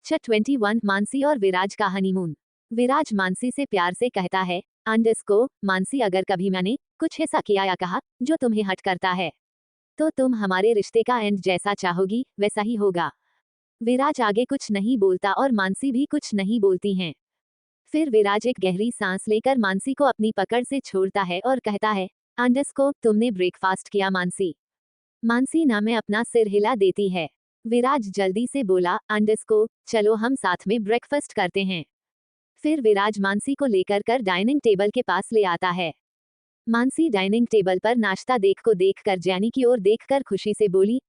21 मानसी और विराज का हनीमून। विराज मानसी से प्यार से कहता है मानसी, अगर कभी मैंने कुछ ऐसा किया या कहा जो तुम्हें हट करता है तो तुम हमारे रिश्ते का एंड जैसा चाहोगी वैसा ही होगा। विराज आगे कुछ नहीं बोलता और मानसी भी कुछ नहीं बोलती हैं। फिर विराज एक गहरी सांस लेकर मानसी को अपनी पकड़ से छोड़ता है और कहता है तुमने ब्रेकफास्ट किया मानसी। मानसी ना में अपना सिर हिला देती है। विराज जल्दी से बोला चलो हम साथ में ब्रेकफास्ट करते हैं। फिर विराज मानसी को लेकर डाइनिंग टेबल के पास ले आता है। मानसी डाइनिंग टेबल पर नाश्ता देखकर जेनी की ओर देखकर खुशी से बोली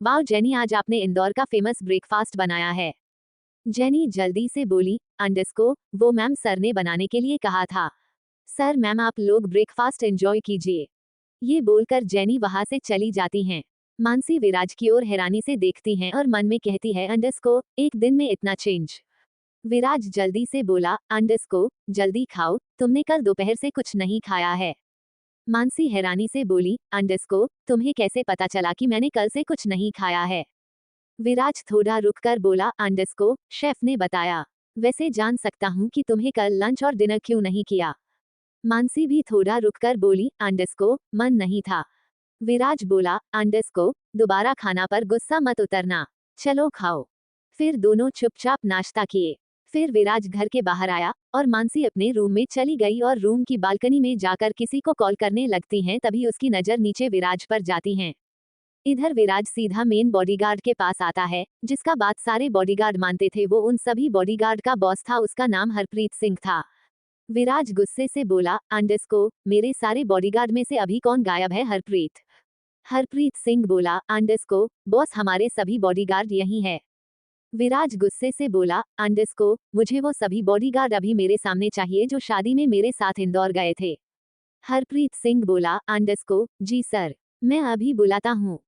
वाओ जेनी, आज आपने इंदौर का फेमस ब्रेकफास्ट बनाया है। जेनी जल्दी से बोली वो मैम सर ने बनाने के लिए कहा था। सर मैम आप लोग ब्रेकफास्ट एंजॉय कीजिए। ये बोलकर जेनी वहां से चली जाती हैं। मानसी विराज की ओर हैरानी से देखती हैं और मन में कहती है एक दिन में इतना चेंज। विराज जल्दी से बोला जल्दी खाओ, तुमने कल दोपहर से कुछ नहीं खाया है। मानसी हैरानी से बोली तुम्हें कैसे पता चला कि मैंने कल से कुछ नहीं खाया है। विराज थोड़ा रुककर बोला शेफ ने बताया। वैसे जान सकता हूँ कि तुम्हें कल लंच और डिनर क्यों नहीं किया। मानसी भी थोड़ा रुककर बोली मन नहीं था। विराज बोला दोबारा खाना पर गुस्सा मत उतरना, चलो खाओ। फिर दोनों चुपचाप नाश्ता किए। फिर विराज घर के बाहर आया और मानसी अपने रूम में चली गई और रूम की बालकनी में जाकर किसी को कॉल करने लगती हैं। तभी उसकी नजर नीचे विराज पर जाती हैं। इधर विराज सीधा मेन बॉडीगार्ड के पास आता है, जिसका बात सारे बॉडीगार्ड मानते थे। वो उन सभी बॉडीगार्ड का बॉस था, उसका नाम हरप्रीत सिंह था। विराज गुस्से से बोला मेरे सारे बॉडीगार्ड में से अभी कौन गायब है हरप्रीत। हरप्रीत सिंह बोला बॉस हमारे सभी बॉडीगार्ड यही है। विराज गुस्से से बोला मुझे वो सभी बॉडीगार्ड अभी मेरे सामने चाहिए जो शादी में मेरे साथ इंदौर गए थे। हरप्रीत सिंह बोला जी सर, मैं अभी बुलाता हूँ।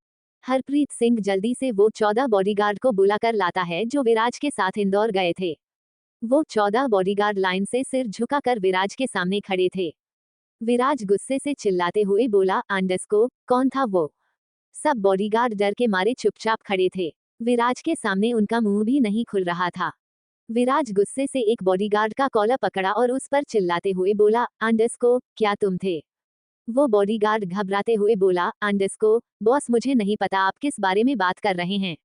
हरप्रीत सिंह जल्दी से वो 14 बॉडीगार्ड को बुलाकर लाता है जो विराज के साथ इंदौर गए थे। वो 14 बॉडीगार्ड लाइन से सिर झुकाकर विराज के सामने खड़े थे। विराज गुस्से से चिल्लाते हुए बोला कौन था वो। सब बॉडीगार्ड डर के मारे चुपचाप खड़े थे। विराज के सामने उनका मुंह भी नहीं खुल रहा था। विराज गुस्से से एक बॉडीगार्ड का कॉलर पकड़ा और उस पर चिल्लाते हुए बोला क्या तुम थे। वो बॉडीगार्ड घबराते हुए बोला बॉस मुझे नहीं पता आप किस बारे में बात कर रहे हैं।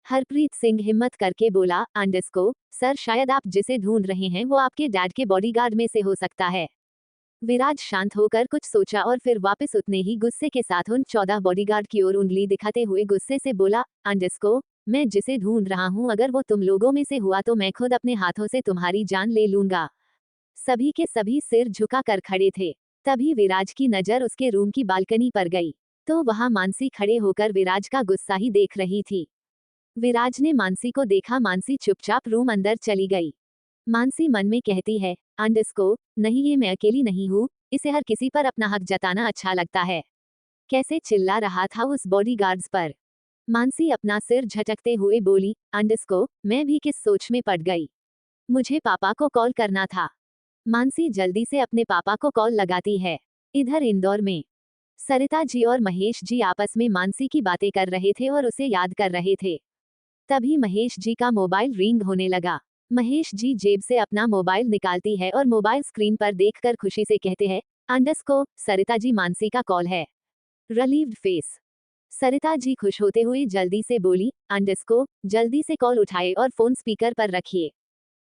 हरप्रीत सिंह हिम्मत करके बोला सर शायद आप जिसे ढूंढ रहे हैं वो आपके डैड के बॉडीगार्ड में से हो सकता है। विराज शांत होकर कुछ सोचा और फिर वापस उतने ही गुस्से के साथ उन 14 बॉडीगार्ड की ओर उंगली दिखाते हुए गुस्से से बोला मैं जिसे ढूंढ रहा हूँ अगर वो तुम लोगों में से हुआ तो मैं खुद अपने हाथों से तुम्हारी जान ले लूंगा। सभी के सभी सिर झुका कर खड़े थे। तभी विराज की नजर उसके रूम की बालकनी पर गई तो वहां मानसी खड़े होकर विराज का गुस्सा ही देख रही थी। विराज ने मानसी को देखा। मानसी चुपचाप रूम अंदर चली गई। मानसी मन में कहती है नहीं, ये मैं अकेली नहीं हूँ, इसे हर किसी पर अपना हक जताना अच्छा लगता है। कैसे चिल्ला रहा था उस बॉडीगार्ड्स पर। मानसी अपना सिर झटकते हुए बोली मैं भी किस सोच में पड़ गई। मुझे पापा को कॉल करना था। मानसी जल्दी से अपने पापा को कॉल लगाती है। इधर इंदौर में सरिता जी और महेश जी आपस में मानसी की बातें कर रहे थे और उसे याद कर रहे थे। तभी महेश जी का मोबाइल रिंग होने लगा। महेश जी जेब से अपना मोबाइल निकालती है और मोबाइल स्क्रीन पर देखकर खुशी से कहते हैं सरिता जी मानसी का कॉल है। Relieved face. सरिता जी खुश होते हुए जल्दी से बोली जल्दी से कॉल उठाए और फोन स्पीकर पर रखिए।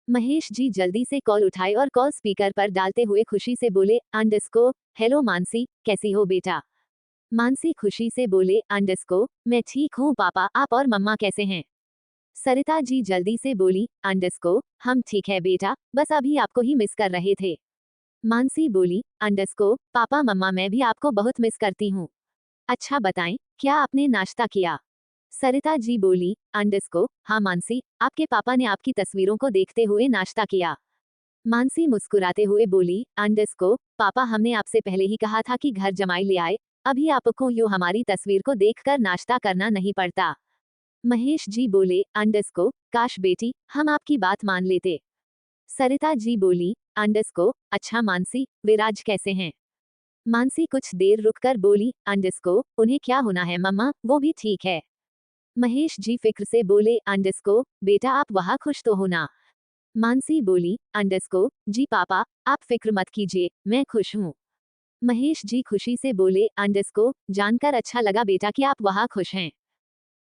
महेश जी जल्दी से कॉल उठाए और कॉल स्पीकर पर डालते हुए खुशी से बोले हेलो मानसी, कैसी हो बेटा। मानसी खुशी से बोले मैं ठीक हूँ पापा, आप और मम्मा कैसे हैं। सरिता जी जल्दी से बोली हम ठीक है बेटा, बस अभी आपको ही मिस कर रहे थे। मानसी बोली पापा मम्मा मैं भी आपको बहुत मिस करती हूँ। अच्छा बताएं, क्या आपने नाश्ता किया। सरिता जी बोली हाँ मानसी, आपके पापा ने आपकी तस्वीरों को देखते हुए नाश्ता किया। मानसी मुस्कुराते हुए बोली पापा हमने आपसे पहले ही कहा था कि घर जमाई ले आए, अभी आपको यूं हमारी तस्वीर को देखकर नाश्ता करना नहीं पड़ता। महेश जी बोले काश बेटी हम आपकी बात मान लेते। सरिता जी बोली अच्छा मानसी, विराज कैसे हैं। मानसी कुछ देर रुककर बोली उन्हें क्या होना है मम्मा, वो भी ठीक है। महेश जी फिक्र से बोले अंडरस्को बेटा आप वहाँ खुश तो हो ना। मानसी बोली अंडरस्को जी पापा आप फिक्र मत कीजिए मैं खुश हूँ। महेश जी खुशी से बोले अंडरस्को जानकर अच्छा लगा बेटा कि आप वहाँ खुश हैं।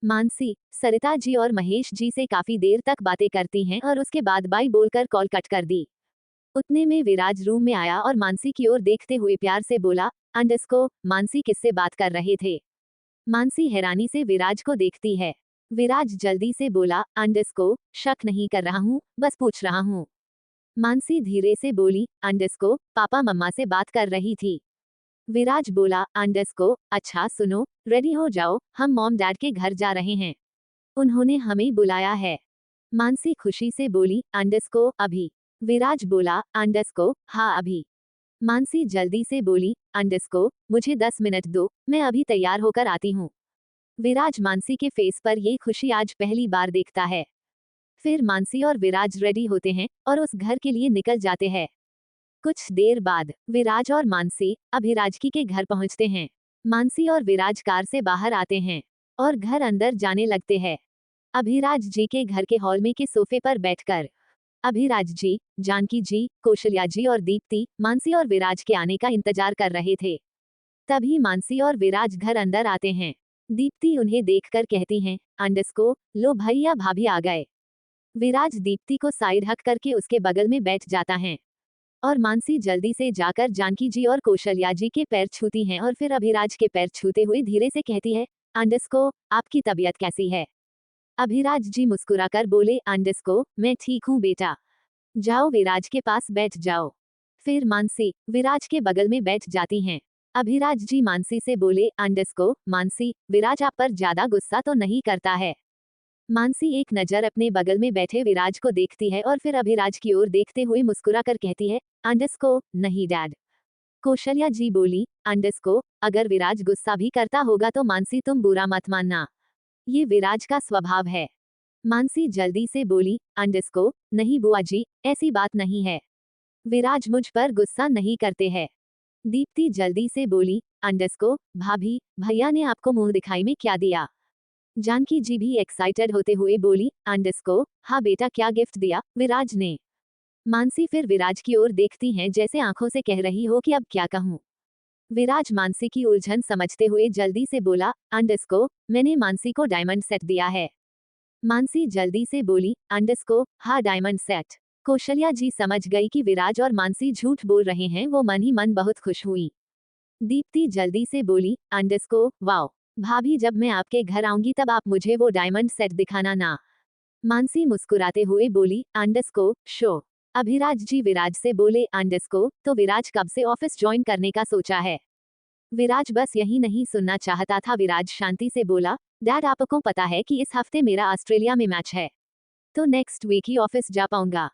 मानसी सरिता जी और महेश जी से काफी देर तक बातें करती हैं और उसके बाद बाय बोलकर कॉल कट कर दी। उतने में विराज रूम में आया और मानसी की ओर देखते हुए प्यार से बोला अंडरस्को मानसी किससे बात कर रहे थे। मानसी हैरानी से विराज को देखती है। विराज जल्दी से बोला अंडरस्को शक नहीं कर रहा हूँ बस पूछ रहा हूँ। मानसी धीरे से बोली अंडरस्को पापा मम्मा से बात कर रही थी। विराज बोला अंडरस्को अच्छा सुनो रेडी हो जाओ हम मॉम डैड के घर जा रहे हैं। उन्होंने हमें बुलाया है। मानसी खुशी से बोली अंडरस्को अभी। विराज बोला अंडरस्को हाँ अभी। मानसी जल्दी से बोली अंडरस्को मुझे 10 मिनट दो मैं अभी तैयार होकर आती हूँ। विराज मानसी के फेस पर ये खुशी आज पहली बार देखता है। फिर मानसी और विराज रेडी होते हैं और उस घर के लिए निकल जाते हैं। कुछ देर बाद विराज और मानसी अभिराजकी के घर पहुंचते हैं। मानसी और विराज कार से बाहर आते हैं और घर अंदर जाने लगते हैं। अभिराज जी के घर के हॉल में के सोफे पर बैठकर अभिराज जी, जानकी जी, कौशल्या जी और दीप्ति मानसी और विराज के आने का इंतजार कर रहे थे। तभी मानसी और विराज घर अंदर आते हैं। दीप्ति उन्हें देखकर कहती हैं अंडरस्को लो भैया भाभी आ गए। विराज दीप्ति को साइड हक करके उसके बगल में बैठ जाता है और मानसी जल्दी से जाकर जानकी जी और कौशल्या जी के पैर छूती हैं और फिर अभिराज के पैर छूते हुए धीरे से कहती है अंडरस्को आपकी तबीयत कैसी है। अभिराज जी मुस्कुराकर बोले अंडरस्को मैं ठीक हूँ बेटा। जाओ विराज के पास बैठ जाओ। फिर मानसी विराज के बगल में बैठ जाती हैं। अभिराज जी मानसी से बोले अंडरस्को मानसी विराज आप पर ज्यादा गुस्सा तो नहीं करता है। मानसी एक नजर अपने बगल में बैठे विराज को देखती है और फिर अभिराज की ओर देखते हुए मुस्कुराकर कहती है अंडरस्को नहीं डैड। कौशल्या जी बोली अंडरस्को अगर विराज गुस्सा भी करता होगा तो मानसी तुम बुरा मत मानना, ये विराज का स्वभाव है। मानसी जल्दी से बोली अंडरस्को नहीं बुआ जी ऐसी बात नहीं है, विराज मुझ पर गुस्सा नहीं करते हैं। दीप्ति जल्दी से बोली अंडरस्को भाभी भैया ने आपको मुंह दिखाई में क्या दिया। जानकी जी भी एक्साइटेड होते हुए बोली अंडरस्को हाँ बेटा क्या गिफ्ट दिया विराज ने। मानसी फिर विराज की ओर देखती हैं जैसे आंखों से कह रही हो कि अब क्या कहूँ। विराज मानसी की उलझन समझते हुए जल्दी से बोला अंडरस्को मैंने मानसी को डायमंड सेट दिया है। मानसी जल्दी से बोली अंडरस्को हाँ डायमंड सेट। कौशल्या जी समझ गई कि विराज और मानसी झूठ बोल रहे हैं, वो मन ही मन बहुत खुश हुई। दीप्ति जल्दी से बोली अंडरस्को वाओ भाभी जब मैं आपके घर आऊंगी तब आप मुझे वो डायमंड सेट दिखाना ना। मानसी मुस्कुराते हुए बोली अंडरस्को शो। अभिराज जी विराज से बोले अंडरस्को तो विराज कब से ऑफिस ज्वाइन करने का सोचा है। विराज बस यही नहीं सुनना चाहता था। विराज शांति से बोला डैड आपको पता है कि इस हफ्ते मेरा ऑस्ट्रेलिया में मैच है, तो नेक्स्ट वीक ही ऑफिस जा पाऊंगा।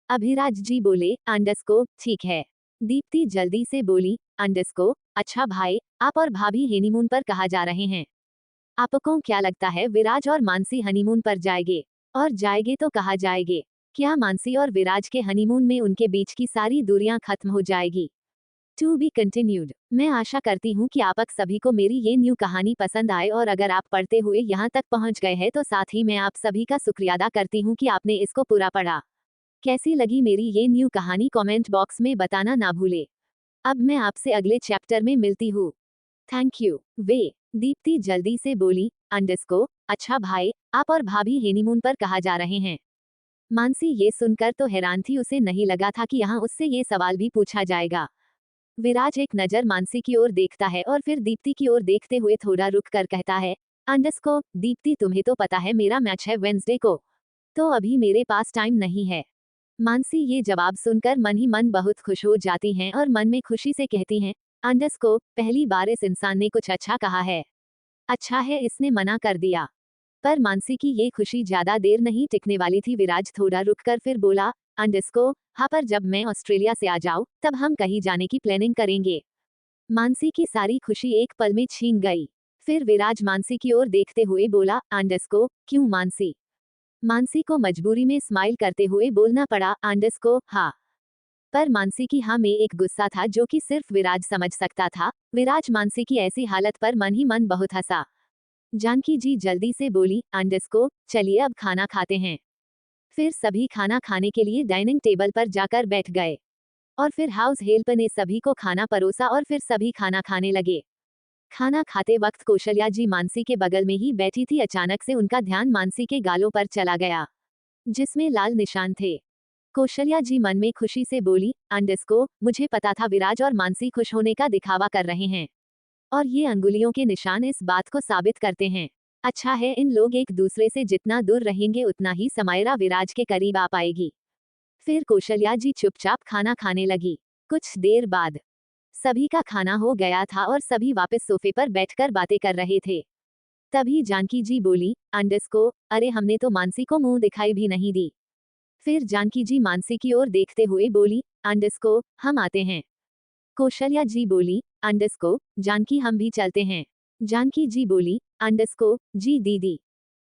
अभिराज जी बोले अंडरस्को ठीक है। दीप्ति जल्दी से बोली अंडरस्को अच्छा भाई आप और भाभी हनीमून पर कहाँ जा रहे हैं। आपको क्या लगता है विराज और मानसी हनीमून पर जाएंगे, और जाएंगे तो कहाँ जाएंगे। क्या मानसी और विराज के हनीमून में उनके बीच की सारी दूरियां खत्म हो जाएगी। To be continued. मैं आशा करती हूँ कि आप सभी को मेरी ये न्यू कहानी पसंद आए, और अगर आप पढ़ते हुए यहाँ तक पहुँच गए हैं तो साथ ही मैं आप सभी का शुक्रिया अदा करती हूँ कि आपने इसको पूरा पढ़ा। कैसी लगी मेरी ये न्यू कहानी कमेंट बॉक्स में बताना ना भूले। अब मैं आपसे अगले चैप्टर में मिलती हूँ। Thank you. वे दीप्ति जल्दी से बोली अंडरस्को अच्छा भाई आप और भाभी हनीमून पर कहाँ जा रहे हैं। मानसी ये सुनकर तो हैरान थी, उसे नहीं लगा था कि यहाँ उससे ये सवाल भी पूछा जाएगा। विराज एक नजर मानसी की ओर देखता है और फिर दीप्ति की ओर देखते हुए थोड़ा रुक कर कहता है अंडरस्को दीप्ति तुम्हें तो पता है मेरा मैच है वेंसडे को, तो अभी मेरे पास टाइम नहीं है। मानसी ये जवाब सुनकर मन ही मन बहुत खुश हो जाती हैं और मन में खुशी से कहती हैं अंडरस्को पहली बार इस इंसान ने कुछ अच्छा कहा है। अच्छा है इसने मना कर दिया। पर मानसी की ये खुशी ज्यादा देर नहीं टिकने वाली थी। विराज थोड़ा रुककर फिर बोला अंडरस्को हाँ पर जब मैं ऑस्ट्रेलिया से आ जाऊँ तब हम कहीं जाने की प्लानिंग करेंगे। मानसी की सारी खुशी एक पल में छीन गई। फिर विराज मानसी की ओर देखते हुए बोला अंडरस्को क्यों मानसी। मानसी को मजबूरी में स्माइल करते हुए बोलना पड़ा अंडरस्को हाँ। पर मानसी की हाँ में एक गुस्सा था जो कि सिर्फ विराज समझ सकता था। विराज मानसी की ऐसी हालत पर मन ही मन बहुत हंसा। जानकी जी जल्दी से बोली, अंडरस्को, चलिए अब खाना खाते हैं। फिर सभी खाना खाने के लिए डाइनिंग टेबल पर जाकर बैठ गए और फिर हाउस हेल्प ने सभी को खाना परोसा और फिर सभी खाना खाने लगे। खाना खाते वक्त कौशल्या जी मानसी के बगल में ही बैठी थी। अचानक से उनका ध्यान मानसी के गालों पर चला गया, जिसमें लाल निशान थे। कौशल्या जी मन में खुशी से बोली, अंडरस्को, मुझे पता था विराज और मानसी खुश होने का दिखावा कर रहे हैं और ये अंगुलियों के निशान इस बात को साबित करते हैं। अच्छा है, इन लोग एक दूसरे से जितना दूर रहेंगे उतना ही समायरा विराज के करीब आ पाएगी। फिर कौशल्या जी चुपचाप खाना खाने लगी। कुछ देर बाद सभी का खाना हो गया था और सभी वापस सोफे पर बैठकर बातें कर रहे थे। तभी जानकी जी बोली, अंडरस्को, अरे हमने तो मानसी को मुंह दिखाई भी नहीं दी। फिर जानकी जी मानसी की ओर देखते हुए बोली, अंडरस्को, हम आते हैं। कौशल्या जी बोली, अंडरस्को, जानकी हम भी चलते हैं। जानकी जी बोली, अंडरस्को, जी दीदी।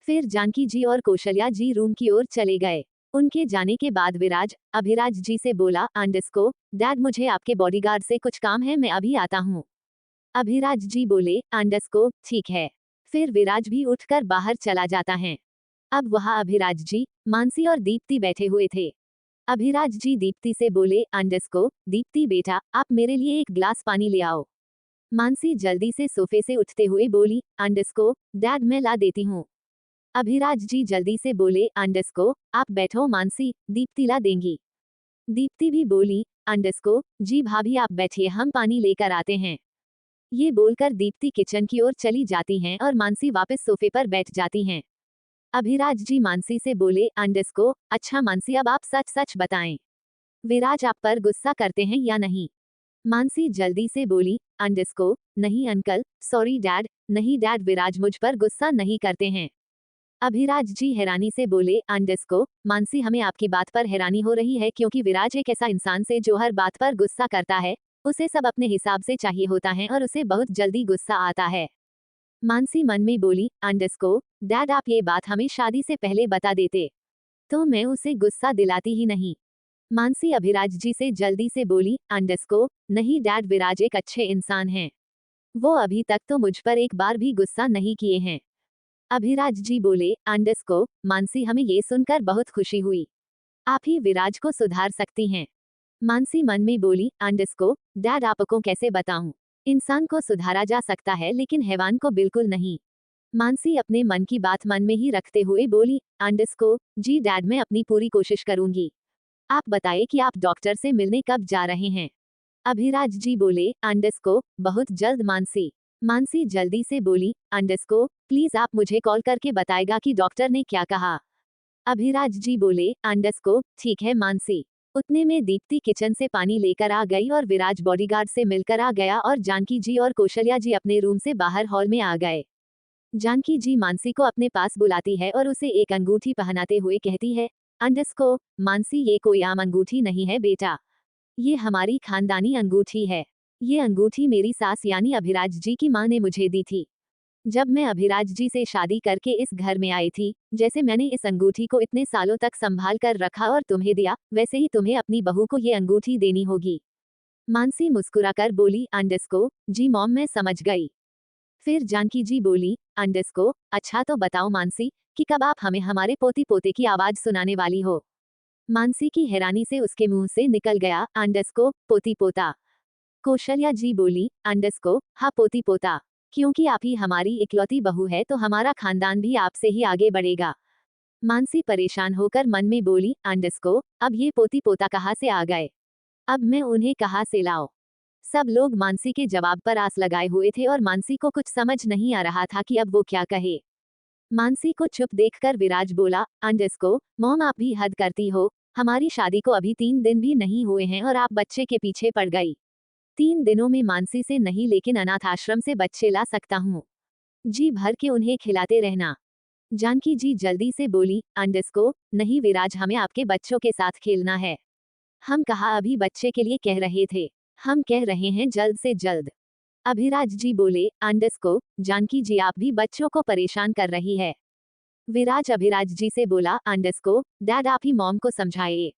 फिर जानकी जी और कौशल्या जी रूम की ओर चले गए। उनके जाने के बाद विराज अभिराज जी से बोला, अंडरस्को, डैड मुझे आपके बॉडीगार्ड से कुछ काम है, मैं अभी आता हूँ। अभिराज जी बोले, अंडरस्को, ठीक है। फिर विराज भी उठकर बाहर चला जाता है। अब वहाँ अभिराज जी, मानसी और दीप्ति बैठे हुए थे। अभिराज जी दीप्ति से बोले, अंडरस्को, दीप्ति बेटा, आप मेरे लिए एक ग्लास पानी ले आओ। मानसी जल्दी से सोफे से उठते हुए बोली, अंडरस्को, डैड मैं ला देती हूँ। अभिराज जी जल्दी से बोले, अंडरस्को, आप बैठो मानसी, दीप्ति ला देंगी। दीप्ति भी बोली, अंडरस्को, जी भाभी आप बैठिए, हम पानी लेकर आते हैं। ये बोलकर दीप्ति किचन की ओर चली जाती हैं और मानसी वापस सोफे पर बैठ जाती हैं। अभिराज जी मानसी से बोले, अंडरस्को, अच्छा मानसी अब आप सच सच बताएं, विराज आप पर गुस्सा करते हैं या नहीं। मानसी जल्दी से बोली, अंडरस्को, नहीं अंकल, सॉरी डैड, नहीं डैड, विराज मुझ पर गुस्सा नहीं करते हैं। अभिराज जी हैरानी से बोले, अंडरस्को, मानसी हमें आपकी बात पर हैरानी हो रही है क्योंकि विराज एक ऐसा इंसान से जो हर बात पर गुस्सा करता है, उसे सब अपने हिसाब से चाहिए होता है और उसे बहुत जल्दी गुस्सा आता है। मानसी मन में बोली, अंडरस्को, डैड आप ये बात हमें शादी से पहले बता देते तो मैं उसे गुस्सा दिलाती ही नहीं। मानसी अभिराज जी से जल्दी से बोली, अंडरस्को, नहीं डैड, विराज एक अच्छे इंसान हैं। वो अभी तक तो मुझ पर एक बार भी गुस्सा नहीं किए हैं। अभिराज जी बोले, अंडरस्को, मानसी हमें ये सुनकर बहुत खुशी हुई। आप ही विराज को सुधार सकती हैं। मानसी मन में बोली, अंडरस्को, डैड आपको कैसे बताऊं, इंसान को सुधारा जा सकता है लेकिन हैवान को बिल्कुल नहीं। मानसी अपने मन की बात मन में ही रखते हुए बोली, अंडरस्को, जी डैड मैं अपनी पूरी कोशिश करूंगी। आप बताइए कि आप डॉक्टर से मिलने कब जा रहे हैं। अभिराज जी बोले, अंडरस्को, बहुत जल्द मानसी। मानसी जल्दी से बोली, अंडरस्को, प्लीज आप मुझे कॉल करके बताएगा कि डॉक्टर ने क्या कहा। अभिराज जी बोले, अंडरस्को, ठीक है मानसी। उतने में दीप्ति किचन से पानी लेकर आ गई और विराज बॉडीगार्ड से मिलकर आ गया और जानकी जी और कौशल्या जी अपने रूम से बाहर हॉल में आ गए। जानकी जी मानसी को अपने पास बुलाती है और उसे एक अंगूठी पहनाते हुए कहती है, अंडरस्को, मानसी ये कोई आम अंगूठी नहीं है बेटा, ये हमारी खानदानी अंगूठी है। ये अंगूठी मेरी सास यानी अभिराज जी की माँ ने मुझे दी थी जब मैं अभिराज जी से शादी करके इस घर में आई थी। जैसे मैंने इस अंगूठी को इतने सालों तक संभाल कर रखा और तुम्हें दिया, वैसे ही तुम्हें अपनी बहू को ये अंगूठी देनी होगी। मानसी मुस्कुराकर बोली, अंडरस्को, जी मॉम मैं समझ गई। फिर जानकी जी बोली, अंडरस्को, अच्छा तो बताओ मानसी कि कब आप हमें हमारे पोती पोते की आवाज सुनाने वाली हो। मानसी की हैरानी से उसके मुंह से निकल गया, अंडरस्को, पोती पोता। कौशल्या जी बोली, अंडरस्को, हाँ पोती पोता, क्योंकि आप ही हमारी इकलौती बहू है तो हमारा खानदान भी आपसे ही आगे बढ़ेगा। मानसी परेशान होकर मन में बोली, अंडरस्को, अब ये पोती पोता कहाँ से आ गए, अब मैं उन्हें कहाँ से लाऊं। सब लोग मानसी के जवाब पर आस लगाए हुए थे और मानसी को कुछ समझ नहीं आ रहा था कि अब वो क्या कहे। मानसी को चुप देखकर विराज बोला, अंडरस्को, मॉम आप भी हद करती हो, हमारी शादी को अभी 3 दिन भी नहीं हुए हैं और आप बच्चे के पीछे पड़ गई। 3 दिनों में मानसी से नहीं लेकिन अनाथ आश्रम से बच्चे ला सकता हूँ, जी भर के उन्हें खिलाते रहना। जानकी जी जल्दी से बोली, अंडरस्को, नहीं विराज हमें आपके बच्चों के साथ खेलना है। हम कहा अभी बच्चे के लिए कह रहे थे, हम कह रहे हैं जल्द से जल्द। अभिराज जी बोले, अंडरस्को, जानकी जी आप भी बच्चों को परेशान कर रही है। विराज अभिराज जी से बोला, अंडरस्को, डैड आप ही मॉम को समझाइए।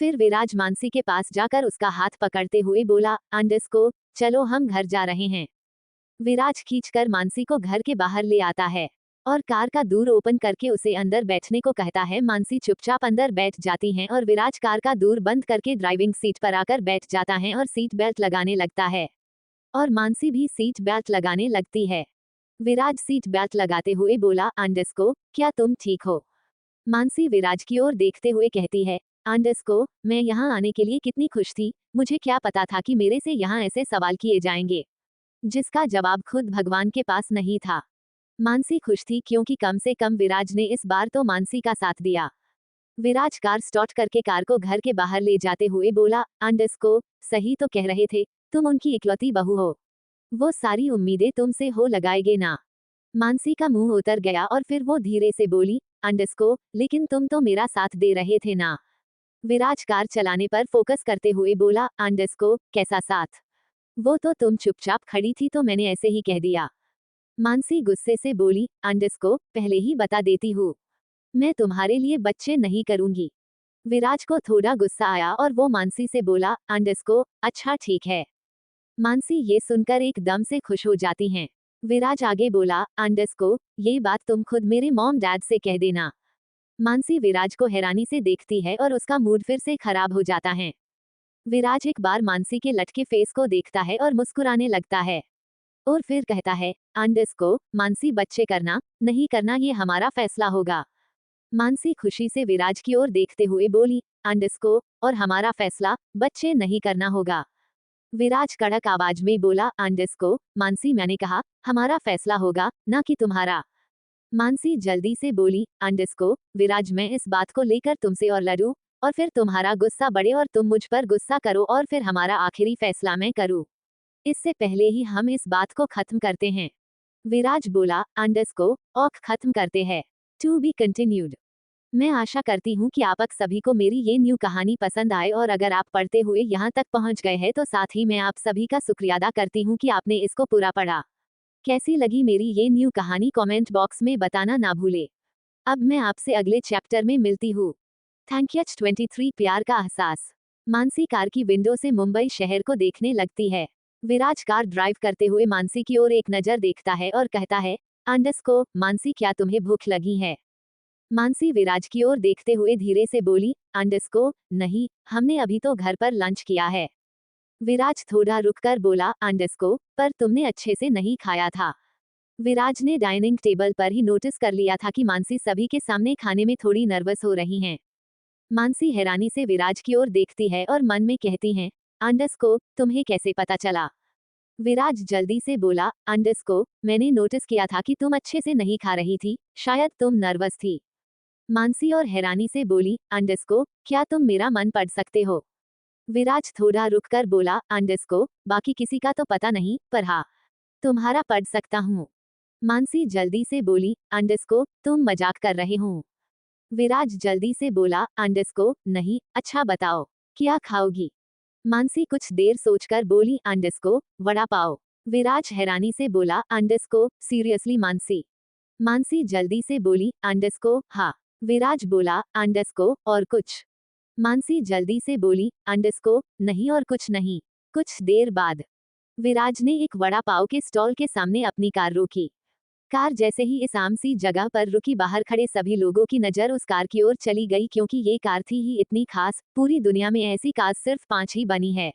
फिर विराज मानसी के पास जाकर उसका हाथ पकड़ते हुए बोला, अंडरस्को, चलो हम घर जा रहे हैं। विराज खींचकर मानसी को घर के बाहर ले आता है और कार का दूर ओपन करके उसे अंदर बैठने को कहता है। मानसी चुपचाप अंदर बैठ जाती हैं और विराज कार का दूर बंद करके ड्राइविंग सीट पर आकर बैठ जाता है और सीट बेल्ट लगाने लगता है और मानसी भी सीट बेल्ट लगाने लगती है। विराज सीट बेल्ट लगाते हुए बोला, अंडरस्को, क्या तुम ठीक हो? मानसी विराज की ओर देखते हुए कहती है, अंडरस्को, मैं यहाँ आने के लिए कितनी खुश थी, मुझे क्या पता था कि मेरे से यहाँ ऐसे सवाल किए जाएंगे जिसका जवाब खुद भगवान के पास नहीं था। मानसी खुश थी क्योंकि कम से कम विराज ने इस बार तो मानसी का साथ दिया। विराज कार स्टार्ट करके कार को घर के बाहर ले जाते हुए बोला, अंडरस्को, सही तो कह रहे थे, तुम उनकी इकलौती बहू हो। वो सारी उम्मीदें तुमसे हो लगाएंगे ना। मानसी का मुंह उतर गया और फिर वो धीरे से बोली, अंडरस्को, लेकिन तुम तो मेरा साथ दे रहे थे ना। विराज कार चलाने पर फोकस करते हुए बोला, अंडरस्को, कैसा साथ? वो तो तुम चुपचाप खड़ी थी तो मैंने ऐसे ही कह दिया। मानसी गुस्से से बोली, अंडरस्को, पहले ही बता देती हूँ, मैं तुम्हारे लिए बच्चे नहीं करूंगी। विराज को थोड़ा गुस्सा आया और वो मानसी से बोला, अंडरस्को, अच्छा ठीक है। मानसी ये सुनकर एकदम से खुश हो जाती हैं। विराज आगे बोला, अंडरस्को, ये बात तुम खुद मेरे मॉम डैड से कह देना। मानसी विराज को हैरानी से देखती है और उसका मूड फिर से खराब हो जाता है। विराज एक बार मानसी के लटके फेस को देखता है और मुस्कुराने लगता है और फिर कहता है, अंडरस्को, मानसी, बच्चे करना नहीं करना ये हमारा फैसला होगा। मानसी खुशी से विराज की ओर देखते हुए बोली, अंडरस्को, और हमारा फैसला बच्चे नहीं करना होगा। विराज कड़क आवाज में बोला, अंडरस्को, मानसी, मैंने कहा हमारा फैसला होगा, ना कि तुम्हारा। मानसी जल्दी से बोली, अंडरस्को, विराज, मैं इस बात को लेकर तुमसे और लड़ूं और फिर तुम्हारा गुस्सा बढ़े और तुम मुझ पर गुस्सा करो और फिर हमारा आखिरी फैसला मैं करूं, इससे पहले ही हम इस बात को खत्म करते हैं। विराज बोला, अंडरस्को, औक खत्म करते हैं। To be continued. मैं आशा करती हूँ कि आप सभी को मेरी ये न्यू कहानी पसंद आए और अगर आप पढ़ते हुए यहाँ तक पहुँच गए हैं तो साथ ही मैं आप सभी का शुक्रिया अदा करती हूँ कि आपने इसको पूरा पढ़ा। कैसी लगी मेरी ये न्यू कहानी कमेंट बॉक्स में बताना ना भूले। अब मैं आपसे अगले चैप्टर में मिलती हूँ। Thank you. 23 प्यार का एहसास। मानसी कार की विंडो से मुंबई शहर को देखने लगती है। विराज कार ड्राइव करते हुए मानसी की ओर एक नजर देखता है और कहता है, अंडरस्को, मानसी, क्या तुम्हें भूख लगी है? मानसी विराज की ओर देखते हुए धीरे से बोली, अंडरस्को, नहीं, हमने अभी तो घर पर लंच किया है। विराज थोड़ा रुककर बोला, अंडरस्को, पर तुमने अच्छे से नहीं खाया था। विराज ने डाइनिंग टेबल पर ही नोटिस कर लिया था कि मानसी सभी के सामने खाने में थोड़ी नर्वस हो रही हैं। मानसी हैरानी से विराज की ओर देखती है और मन में कहती हैं, अंडरस्को, तुम्हें कैसे पता चला? विराज जल्दी से बोला, अंडरस्को, मैंने नोटिस किया था कि तुम अच्छे से नहीं खा रही थी, शायद तुम नर्वस थी। मानसी और हैरानी से बोली, अंडरस्को, क्या तुम मेरा मन पढ़ सकते हो? विराज थोड़ा रुककर बोला, अंडरस्को, बाकी किसी का तो पता नहीं, पर हाँ, तुम्हारा पढ़ सकता हूँ। मानसी जल्दी से बोली, अंडरस्को, तुम मजाक कर रहे हो? विराज जल्दी से बोला, अंडरस्को, नहीं, अच्छा बताओ, क्या खाओगी? मानसी कुछ देर सोचकर बोली, अंडरस्को, वड़ा पाव। विराज हैरानी से बोला, अंडरस्को, सीरियसली मानसी? मानसी जल्दी से बोली, अंडरस्को, हाँ। विराज बोला, अंडरस्को, और कुछ? मानसी जल्दी से बोली, अंडरस्को, नहीं और कुछ नहीं। कुछ देर बाद विराज ने एक वड़ा पाव के स्टॉल के सामने अपनी कार रोकी। कार जैसे ही इस आम सी जगह पर रुकी, बाहर खड़े सभी लोगों की नजर उस कार की ओर चली गई क्योंकि ये कार थी ही इतनी खास, पूरी दुनिया में ऐसी कार सिर्फ 5 ही बनी है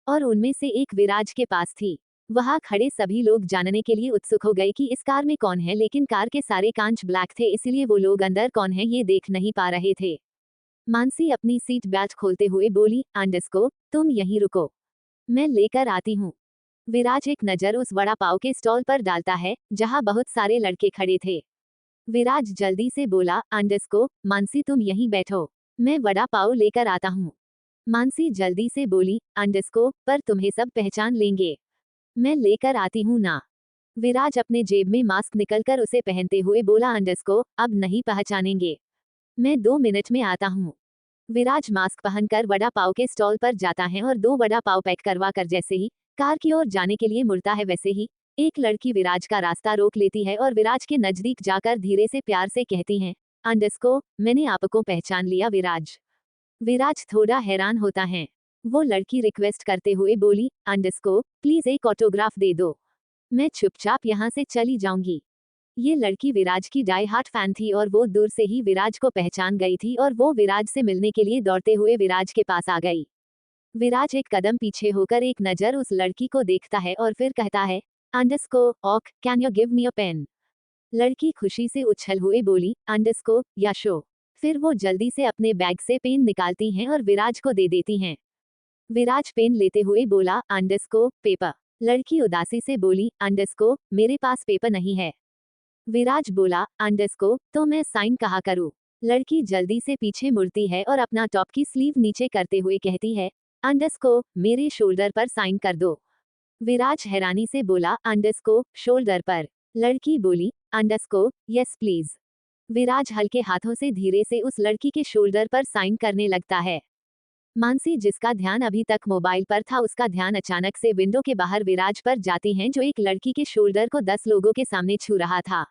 और उनमें से एक विराज के पास थी। वहां खड़े सभी लोग जानने के लिए उत्सुक हो गए कि इस कार में कौन है, लेकिन कार के सारे कांच ब्लैक थे, इसलिए वो लोग अंदर कौन है ये देख नहीं पा रहे थे। मानसी अपनी सीट बेल्ट खोलते हुए बोली, अंडरस्को, तुम यहीं रुको, मैं लेकर आती हूँ। विराज एक नजर उस वड़ा पाव के स्टॉल पर डालता है जहां बहुत सारे लड़के खड़े थे। विराज जल्दी से बोला, अंडरस्को, मानसी, तुम यहीं बैठो, मैं वड़ा पाव लेकर आता हूँ। मानसी जल्दी से बोली, अंडरस्को, पर तुम्हें सब पहचान लेंगे, मैं लेकर आती हूँ ना। विराज अपने जेब में मास्क निकलकर उसे पहनते हुए बोला, अंडरस्को, अब नहीं पहचानेंगे, मैं 2 मिनट में आता हूँ। विराज मास्क पहनकर वड़ा पाव के स्टॉल पर जाता है और 2 वड़ा पाव पैक करवा कर जैसे ही कार की ओर जाने के लिए मुड़ता है, वैसे ही एक लड़की विराज का रास्ता रोक लेती है और विराज के नजदीक जाकर धीरे से प्यार से कहती है, अंडरस्को, मैंने आपको पहचान लिया विराज। विराज थोड़ा हैरान होता है। वो लड़की रिक्वेस्ट करते हुए बोली, अंडरस्को, प्लीज एक ऑटोग्राफ दे दो, मैं चुपचाप यहाँ से चली जाऊंगी। ये लड़की विराज की डाई हार्ट फैन थी और वो दूर से ही विराज को पहचान गई थी और वो विराज से मिलने के लिए दौड़ते हुए विराज के पास आ गई। विराज एक कदम पीछे होकर एक नजर उस लड़की को देखता है और फिर कहता है, अंडरस्को ऑक can you give me a pen. लड़की खुशी से उछल हुए बोली, अंडरस्को यशो। फिर वो जल्दी से अपने बैग से पेन निकालती हैं और विराज को दे देती हैं। विराज पेन लेते हुए बोला, अंडरस्को पेपर। लड़की उदासी से बोली, अंडरस्को मेरे पास पेपर नहीं है। विराज बोला, अंडरस्को तो मैं साइन कहाँ करूँ। लड़की जल्दी से पीछे मुड़ती है और अपना टॉप की स्लीव नीचे करते हुए कहती है, अंडरस्को मेरे शोल्डर पर साइन कर दो। विराज हैरानी से बोला, अंडरस्को शोल्डर पर। लड़की बोली, अंडरस्को यस प्लीज। विराज हल्के हाथों से धीरे से उस लड़की के शोल्डर पर साइन करने लगता है। मानसी जिसका ध्यान अभी तक मोबाइल पर था उसका ध्यान अचानक से विंडो के बाहर विराज पर जाती हैं जो एक लड़की के शोल्डर को 10 लोगों के सामने छू रहा था।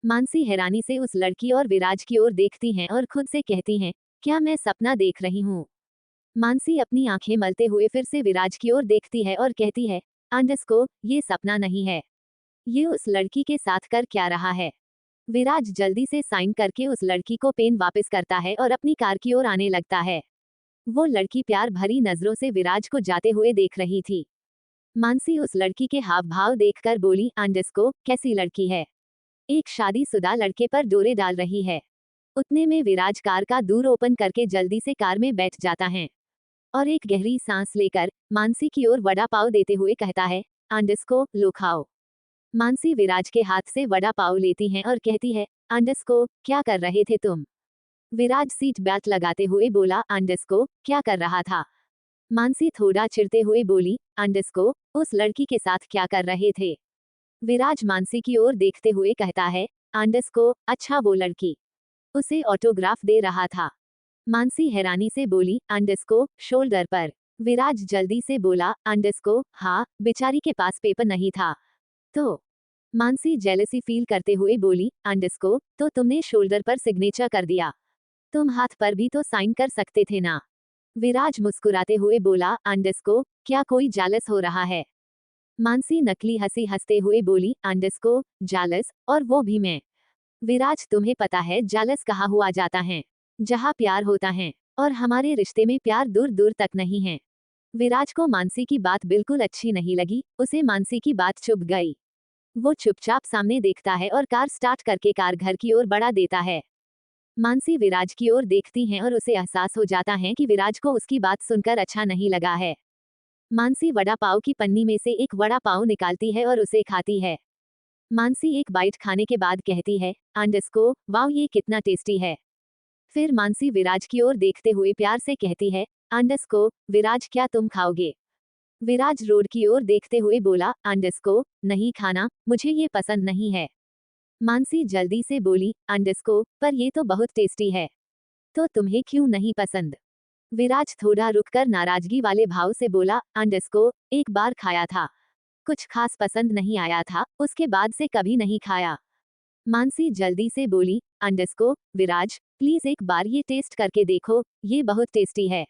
मानसी हैरानी से उस लड़की और विराज की ओर देखती हैं और खुद से कहती हैं, क्या मैं सपना देख रही हूँ। मानसी अपनी आंखें मलते हुए फिर से विराज की ओर देखती है और कहती है, अंडरस्को ये सपना नहीं है। ये उस लड़की के साथ कर क्या रहा है। विराज जल्दी से साइन करके उस लड़की को पेन वापस करता है और अपनी कार की ओर आने लगता है। वो लड़की प्यार भरी नजरों से विराज को जाते हुए देख रही थी। मानसी उस लड़की के हाव भाव देखकर बोली, अंडरस्को कैसी लड़की है। एक शादीशुदा लड़के पर डोरे डाल रही है। उतने में विराज कार का दूर ओपन करके जल्दी से कार में बैठ जाता है और एक गहरी सांस लेकर मानसी की ओर वड़ा पाव देते हुए कहता है, अंडरस्को लो खाओ। मानसी विराज के हाथ से वड़ा पाव लेती हैं और कहती है, अंडरस्को क्या कर रहे थे तुम। विराज सीट बेल्ट लगाते हुए बोला, अंडरस्को क्या कर रहा था। मानसी थोड़ा चिढ़ते हुए बोली, अंडरस्को उस लड़की के साथ क्या कर रहे थे। विराज मानसी की ओर देखते हुए कहता है, अंडरस्को अच्छा वो लड़की उसे ऑटोग्राफ दे रहा था। मानसी हैरानी से बोली, अंडरस्को शोल्डर पर। विराज जल्दी से बोला, अंडरस्को हाँ बेचारी के पास पेपर नहीं था तो। मानसी जेलसी फील करते हुए बोली, अंडरस्को तो तुमने शोल्डर पर सिग्नेचर कर दिया, तुम हाथ पर भी तो साइन कर सकते थे ना। विराज मुस्कुराते हुए बोला, अंडरस्को क्या कोई जालस हो रहा है। मानसी नकली हंसी हंसते हुए बोली, अंडरस्को जालस और वो भी मैं। विराज तुम्हें पता है जालस कहाँ हुआ जाता है, जहाँ प्यार होता है और हमारे रिश्ते में प्यार दूर दूर तक नहीं है। विराज को मानसी की बात बिल्कुल अच्छी नहीं लगी, उसे मानसी की बात चुभ गई। वो चुपचाप सामने देखता है और कार स्टार्ट करके कार घर की ओर बढ़ा देता है। मानसी विराज की ओर देखती हैं और उसे एहसास हो जाता है कि विराज को उसकी बात सुनकर अच्छा नहीं लगा है। मानसी वड़ा पाव की पन्नी में से एक वड़ा पाव निकालती है और उसे खाती है। मानसी एक बाइट खाने के बाद कहती है, अंडरस्को वाओ ये कितना टेस्टी है। फिर मानसी विराज की ओर देखते हुए प्यार से कहती है, अंडरस्को विराज क्या तुम खाओगे। विराज रोड की ओर देखते हुए बोला, अंडरस्को नहीं खाना, मुझे ये पसंद नहीं है। मानसी जल्दी से बोली, अंडरस्को पर ये तो बहुत टेस्टी है, तो तुम्हें क्यों नहीं पसंद। विराज थोड़ा रुककर नाराजगी वाले भाव से बोला, अंडरस्को एक बार खाया था, कुछ खास पसंद नहीं आया था, उसके बाद से कभी नहीं खाया। मानसी जल्दी से बोली, अंडरस्को विराज प्लीज एक बार ये टेस्ट करके देखो, ये बहुत टेस्टी है।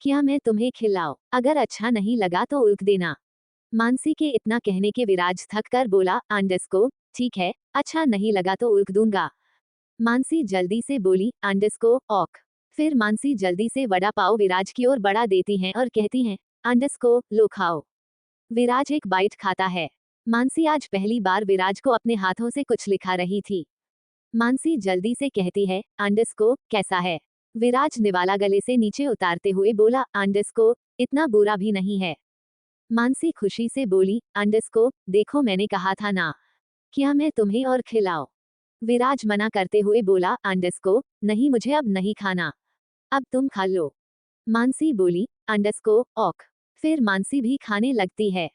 क्या मैं तुम्हें खिलाऊं, अगर अच्छा नहीं लगा तो उल्क देना। मानसी के इतना कहने के विराज थक कर बोला, अंडरस्को ठीक है, अच्छा नहीं लगा तो उल्क दूंगा। मानसी जल्दी से बोली, अंडरस्को ऑक। फिर मानसी जल्दी से वड़ा पाव विराज की ओर बढ़ा देती हैं और कहती हैं, अंडरस्को लो खाओ। विराज एक बाइट खाता है। मानसी आज पहली बार विराज को अपने हाथों से कुछ लिखा रही थी। मानसी जल्दी से कहती है, अंडरस्को कैसा है। विराज निवाला गले से नीचे उतारते हुए बोला, अंडरस्को इतना बुरा भी नहीं है। मानसी खुशी से बोली, अंडरस्को देखो मैंने कहा था ना, क्या मैं तुम्हें और खिलाऊं। विराज मना करते हुए बोला, अंडरस्को नहीं मुझे अब नहीं खाना, अब तुम खा लो। मानसी बोली, अंडरस्को ऑक। फिर मानसी भी खाने लगती है।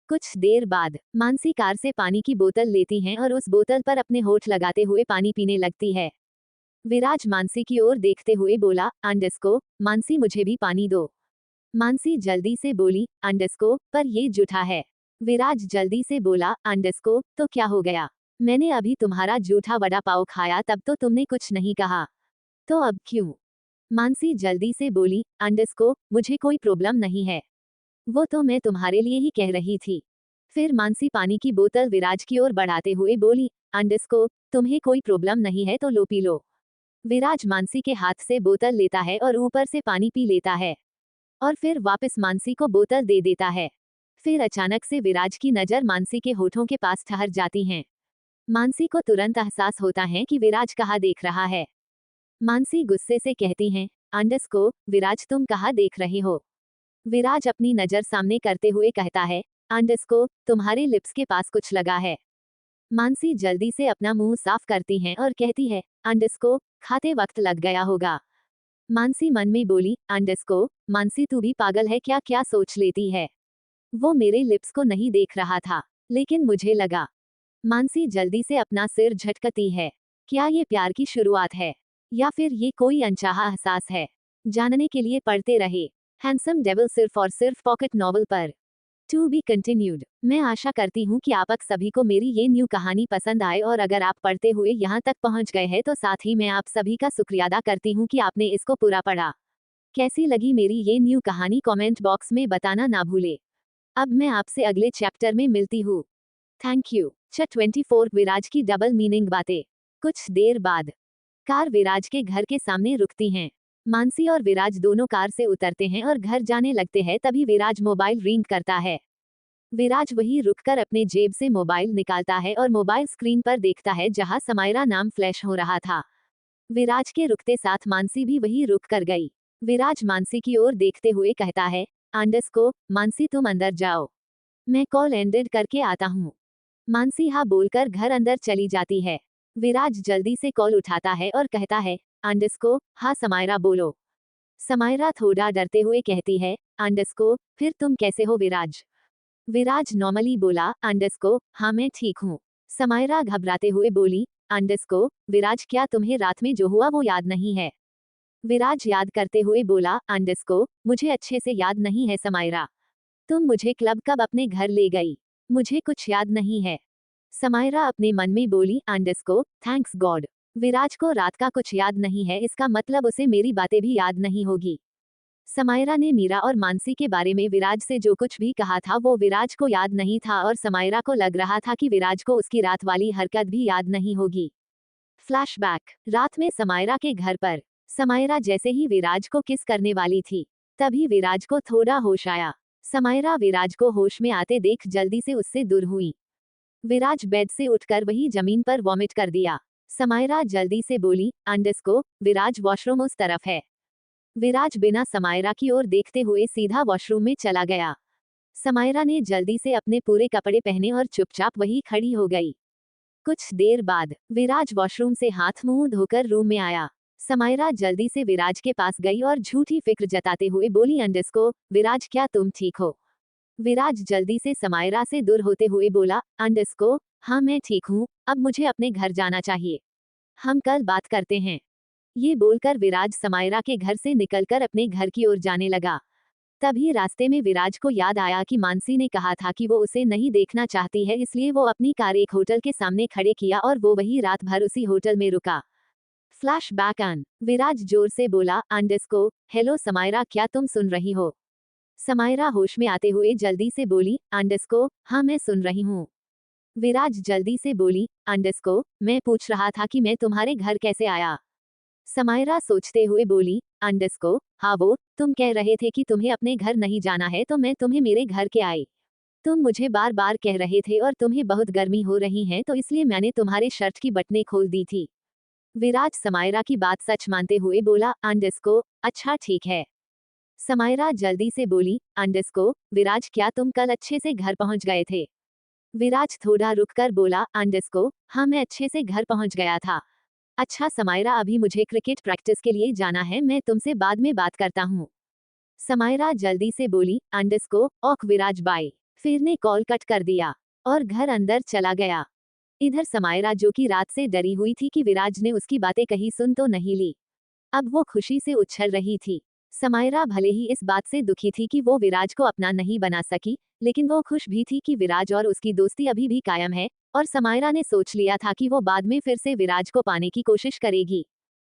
कुछ देर बाद मानसी कार से पानी की बोतल लेती हैं और उस बोतल पर अपने होठ लगाते हुए पानी पीने लगती है। विराज मानसी की ओर देखते हुए बोला, अंडरस्को मानसी मुझे भी पानी दो। मानसी जल्दी से बोली, अंडरस्को पर ये जूठा है। विराज जल्दी से बोला, अंडरस्को तो क्या हो गया, मैंने अभी तुम्हारा जूठा वड़ा पाव खाया तब तो तुमने कुछ नहीं कहा, तो अब क्यों। मानसी जल्दी से बोली, अंडरस्को मुझे कोई प्रॉब्लम नहीं है, वो तो मैं तुम्हारे लिए ही कह रही थी। फिर मानसी पानी की बोतल विराज की ओर बढ़ाते हुए बोली, अंडरस्को, तुम्हें कोई प्रॉब्लम नहीं है तो लो पी लो। विराज मानसी के हाथ से बोतल लेता है और ऊपर से पानी पी लेता है और फिर वापस मानसी को बोतल दे देता है। फिर अचानक से विराज की नजर मानसी के होठों के पास ठहर जाती हैं। मानसी को तुरंत एहसास होता है कि विराज कहाँ देख रहा है। मानसी गुस्से से कहती हैं, अंडरस्को, विराज तुम कहाँ देख रहे हो? विराज अपनी नजर सामने करते हुए कहता है, अंडरस्को, तुम्हारे लिप्स के पास कुछ लगा है। मानसी जल्दी से अपना मुंह साफ करती हैं और कहती है, अंडरस्को, खाते वक्त लग गया होगा। मानसी मन में बोली, अंडरस्को, मानसी तू भी पागल है क्या? क्या सोच लेती है? वो मेरे लिप्स को नहीं देख रहा था, लेकिन मुझे लगा। मानसी जल्दी से अपना सिर झटकती है। क्या ये प्यार की शुरुआत है या फिर ये कोई अनचाहा एहसास है? जानने के लिए पढ़ते रहे हैंडसम डेविल सिर्फ और सिर्फ पॉकेट नॉवल पर। To be continued. मैं आशा करती हूँ कि आप सभी को मेरी ये न्यू कहानी पसंद आए और अगर आप पढ़ते हुए यहाँ तक पहुँच गए हैं तो साथ ही मैं आप सभी का शुक्रिया अदा करती हूँ कि आपने इसको पूरा पढ़ा। कैसी लगी मेरी ये न्यू कहानी कमेंट बॉक्स में बताना ना भूले। अब मैं आपसे अगले चैप्टर में मिलती हूँ। Thank you. 24 विराज की डबल मीनिंग बातें। कुछ देर बाद कार विराज के घर के सामने रुकती हैं। मानसी और विराज दोनों कार से उतरते हैं और घर जाने लगते हैं। तभी विराज मोबाइल रिंग करता है। विराज वहीं रुककर अपने जेब से मोबाइल निकालता है और मोबाइल स्क्रीन पर देखता है जहां समायरा नाम फ्लैश हो रहा था। विराज के रुकते साथ मानसी भी वहीं रुक कर गई। विराज मानसी की ओर देखते हुए कहता है, अंडरस्को, मानसी तुम अंदर जाओ, मैं कॉल एंडेड करके आता हूँ। मानसी हाँ बोलकर घर अंदर चली जाती है। विराज जल्दी से कॉल उठाता है और कहता है, अंडरस्को, हाँ समायरा बोलो। समायरा थोड़ा डरते हुए कहती है, अंडरस्को, फिर तुम कैसे हो विराज? विराज नॉर्मली बोला, अंडरस्को, हाँ मैं ठीक हूँ। समायरा घबराते हुए बोली, अंडरस्को, विराज क्या तुम्हें रात में जो हुआ वो याद नहीं है? विराज याद करते हुए बोला, अंडरस्को, मुझे अच्छे से याद नहीं है समायरा। तुम मुझे क्लब कब अपने घर ले गई? मुझे कुछ याद नहीं है। समायरा अपने मन में बोली, अंडरस्को, थैंक्स गॉड। विराज को रात का कुछ याद नहीं है, इसका मतलब उसे मेरी बातें भी याद नहीं होगी। समायरा ने मीरा और मानसी के बारे में विराज से जो कुछ भी कहा था वो विराज को याद नहीं था और समायरा को लग रहा था कि विराज को उसकी रात वाली हरकत भी याद नहीं होगी। फ्लैशबैक। रात में समायरा के घर पर समायरा जैसे ही विराज को किस करने वाली थी तभी विराज को थोड़ा होश आया। समायरा विराज को होश में आते देख जल्दी से उससे दूर हुई। विराज बेड से उठकर वही जमीन पर वॉमिट कर दिया। समायरा जल्दी से बोली, अंडरस्को, विराज वॉशरूम उस तरफ है। विराज बिना समायरा की ओर देखते हुए सीधा वॉशरूम में चला गया। समायरा ने जल्दी से अपने पूरे कपड़े पहने और चुपचाप वही खड़ी हो गई। कुछ देर बाद विराज वॉशरूम से हाथ मुंह धोकर रूम में आया। समायरा जल्दी से विराज के पास गई और झूठी फिक्र जताते हुए बोली, अंडरस्को, विराज क्या तुम ठीक हो? विराज जल्दी से समायरा से दूर होते हुए बोला, अंडरस्को, हाँ मैं ठीक हूँ, अब मुझे अपने घर जाना चाहिए, हम कल बात करते हैं। ये बोलकर विराज समायरा के घर से निकलकर अपने घर की ओर जाने लगा। तभी रास्ते में विराज को याद आया कि मानसी ने कहा था कि वो उसे नहीं देखना चाहती है, इसलिए वो अपनी कार एक होटल के सामने खड़े किया और वो वही रात भर उसी होटल में रुका। Flash back on. विराज जोर से बोला, अंडरस्को, हेलो समायरा, क्या तुम सुन रही हो? समायरा होश में आते हुए जल्दी से बोली, अंडरस्को, हाँ मैं सुन रही हूँ। विराज जल्दी से बोली, अंडरस्को, मैं पूछ रहा था कि मैं तुम्हारे घर कैसे आया। समायरा सोचते हुए बोली, अंडरस्को, हाँ वो तुम कह रहे थे कि तुम्हें अपने घर नहीं जाना है तो मैं तुम्हें मेरे घर के आई। तुम मुझे बार बार कह रहे थे और तुम्हें बहुत गर्मी हो रही है तो इसलिए मैंने तुम्हारे शर्ट की बटनें खोल दी थी। विराज समायरा की बात सच मानते हुए बोला, अंडरस्को, अच्छा ठीक है। समायरा जल्दी से बोली, अंडरस्को, विराज क्या तुम कल अच्छे से घर पहुंच गए थे? विराज थोड़ा रुककर बोला, अंडरस्को, हाँ मैं अच्छे से घर पहुंच गया था। अच्छा समायरा, अभी मुझे क्रिकेट प्रैक्टिस के लिए जाना है, मैं तुमसे बाद में बात करता हूँ। समायरा जल्दी से बोली, अंडरस्को, ओक विराज बाय। फिर ने कॉल कट कर दिया और घर अंदर चला गया। इधर समायरा जो कि रात से डरी हुई थी कि विराज ने उसकी बातें कहीं सुन तो नहीं ली, अब वो खुशी से उछल रही थी। समायरा भले ही इस बात से दुखी थी कि वो विराज को अपना नहीं बना सकी, लेकिन वो खुश भी थी कि विराज और उसकी दोस्ती अभी भी कायम है और समायरा ने सोच लिया था कि वो बाद में फिर से विराज को पाने की कोशिश करेगी।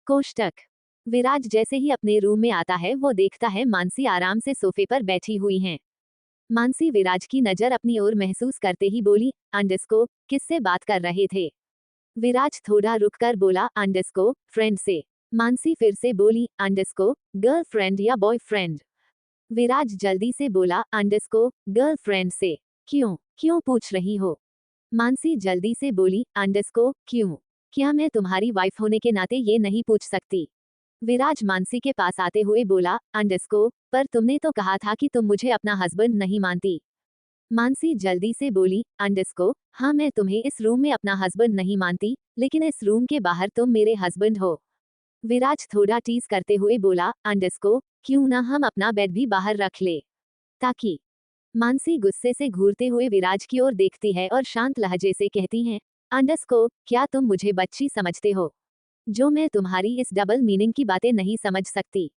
कोष्टक। विराज जैसे ही अपने रूम में आता है वो देखता है मानसी आराम से सोफे पर बैठी हुई हैं। मानसी विराज की नजर अपनी ओर महसूस करते ही बोली, अंडरस्को, किससे बात कर रहे थे? विराज थोड़ा रुककर बोला, अंडरस्को, फ्रेंड से। मानसी फिर से बोली, अंडरस्को, गर्लफ्रेंड या बॉयफ्रेंड? विराज जल्दी से बोला, अंडरस्को, गर्लफ्रेंड से। क्यों क्यों पूछ रही हो? मानसी जल्दी से बोली, अंडरस्को, क्यों? क्या मैं तुम्हारी वाइफ होने के नाते ये नहीं पूछ सकती? विराज मानसी के पास आते हुए बोला, अंडरस्को, पर तुमने तो कहा था कि तुम मुझे अपना हस्बैंड नहीं मानती। मानसी जल्दी से बोली, अंडरस्को, हाँ मैं तुम्हें इस रूम में अपना हस्बैंड नहीं मानती, लेकिन इस रूम के बाहर तुम मेरे हस्बैंड हो। विराज थोड़ा टीज करते हुए बोला, अंडरस्को, क्यों ना हम अपना बेड भी बाहर रख ले, ताकि। मानसी गुस्से से घूरते हुए विराज की ओर देखती है और शांत लहजे से कहती हैं, अंडरस्को, क्या तुम मुझे बच्ची समझते हो, जो मैं तुम्हारी इस डबल मीनिंग की बातें नहीं समझ सकती?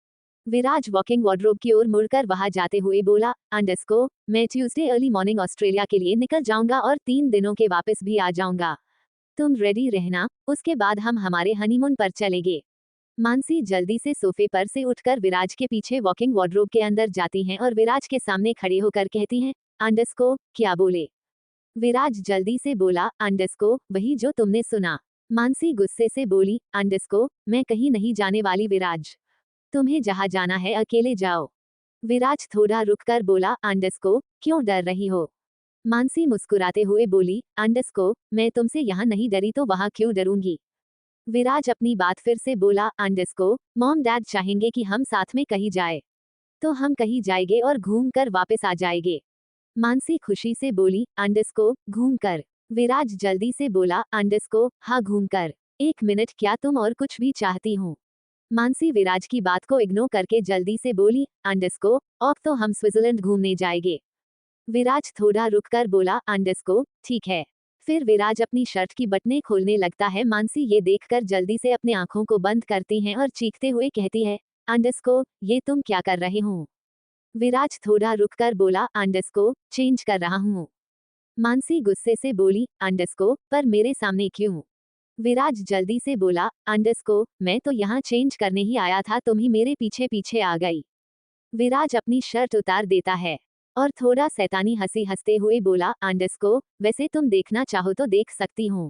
विराज वॉकिंग वार्डरोब की ओर मुड़कर वहां जाते हुए बोला, अंडरस्को, मैं ट्यूसडे अर्ली मॉर्निंग ऑस्ट्रेलिया के लिए निकल जाऊंगा और 3 दिनों के वापस भी आ जाऊंगा। तुम रेडी रहना, उसके बाद हम हमारे हनीमून पर चलेंगे। मानसी जल्दी से सोफे पर से उठकर विराज के पीछे वॉकिंग वार्डरोब के अंदर जाती हैं और विराज के सामने खड़े होकर कहती हैं, अंडरस्को, क्या बोले? विराज जल्दी से बोला, अंडरस्को, वही जो तुमने सुना। मानसी गुस्से से बोली, अंडरस्को, मैं कहीं नहीं जाने वाली विराज। तुम्हें जहां जाना है अकेले जाओ। विराज थोड़ा रुककर बोला, अंडरस्को, क्यों डर रही हो? मानसी मुस्कुराते हुए बोली, अंडरस्को, मैं तुमसे यहाँ नहीं डरी तो वहाँ क्यों डरूंगी? विराज अपनी बात फिर से बोला, अंडरस्को, मॉम डैड चाहेंगे कि हम साथ में कहीं जाए, तो हम कहीं जाएंगे और घूम कर वापस आ जाएंगे। मानसी खुशी से बोली, अंडरस्को, घूम कर? विराज जल्दी से बोला, अंडरस्को, हाँ घूम कर। 1 मिनट, क्या तुम और कुछ भी चाहती हो? मानसी विराज की बात को इग्नोर करके जल्दी से बोली, अंडरस्को, अब तो हम स्विट्जरलैंड घूमने जाएंगे। विराज थोड़ा रुककर बोला, अंडरस्को, ठीक है। फिर विराज अपनी शर्ट की बटनें खोलने लगता है। मानसी ये देखकर जल्दी से अपने आंखों को बंद करती हैं और चीखते हुए कहती है, अंडरस्को, ये तुम क्या कर रहे हो? विराज थोड़ा रुककर बोला, अंडरस्को, चेंज कर रहा हूँ। मानसी गुस्से से बोली, अंडरस्को, पर मेरे सामने क्यों? विराज जल्दी से बोला, अंडरस्को, मैं तो यहाँ चेंज करने ही आया था, तुम ही मेरे पीछे पीछे आ गई। विराज अपनी शर्ट उतार देता है और थोड़ा शैतानी हंसी हंसते हुए बोला, अंडरस्को, वैसे तुम देखना चाहो तो देख सकती हूँ,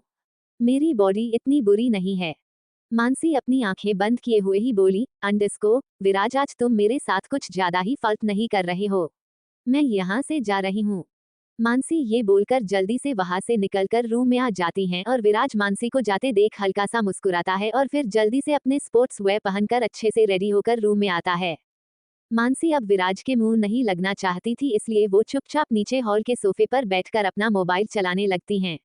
मेरी बॉडी इतनी बुरी नहीं है। मानसी अपनी आंखें बंद किए हुए ही बोली, अंडरस्को, विराज आज तुम मेरे साथ कुछ ज्यादा ही फाल्ट नहीं कर रहे हो, मैं यहाँ से जा रही हूँ। मानसी ये बोलकर जल्दी से वहां से निकलकर रूम में आ जाती हैं और विराज मानसी को जाते देख हल्का सा मुस्कुराता है और फिर जल्दी से अपने स्पोर्ट्स वेयर पहनकर अच्छे से रेडी होकर रूम में आता है। मानसी अब विराज के मुंह नहीं लगना चाहती थी, इसलिए वो चुपचाप नीचे हॉल के सोफे पर बैठकर अपना मोबाइल चलाने लगती हैं।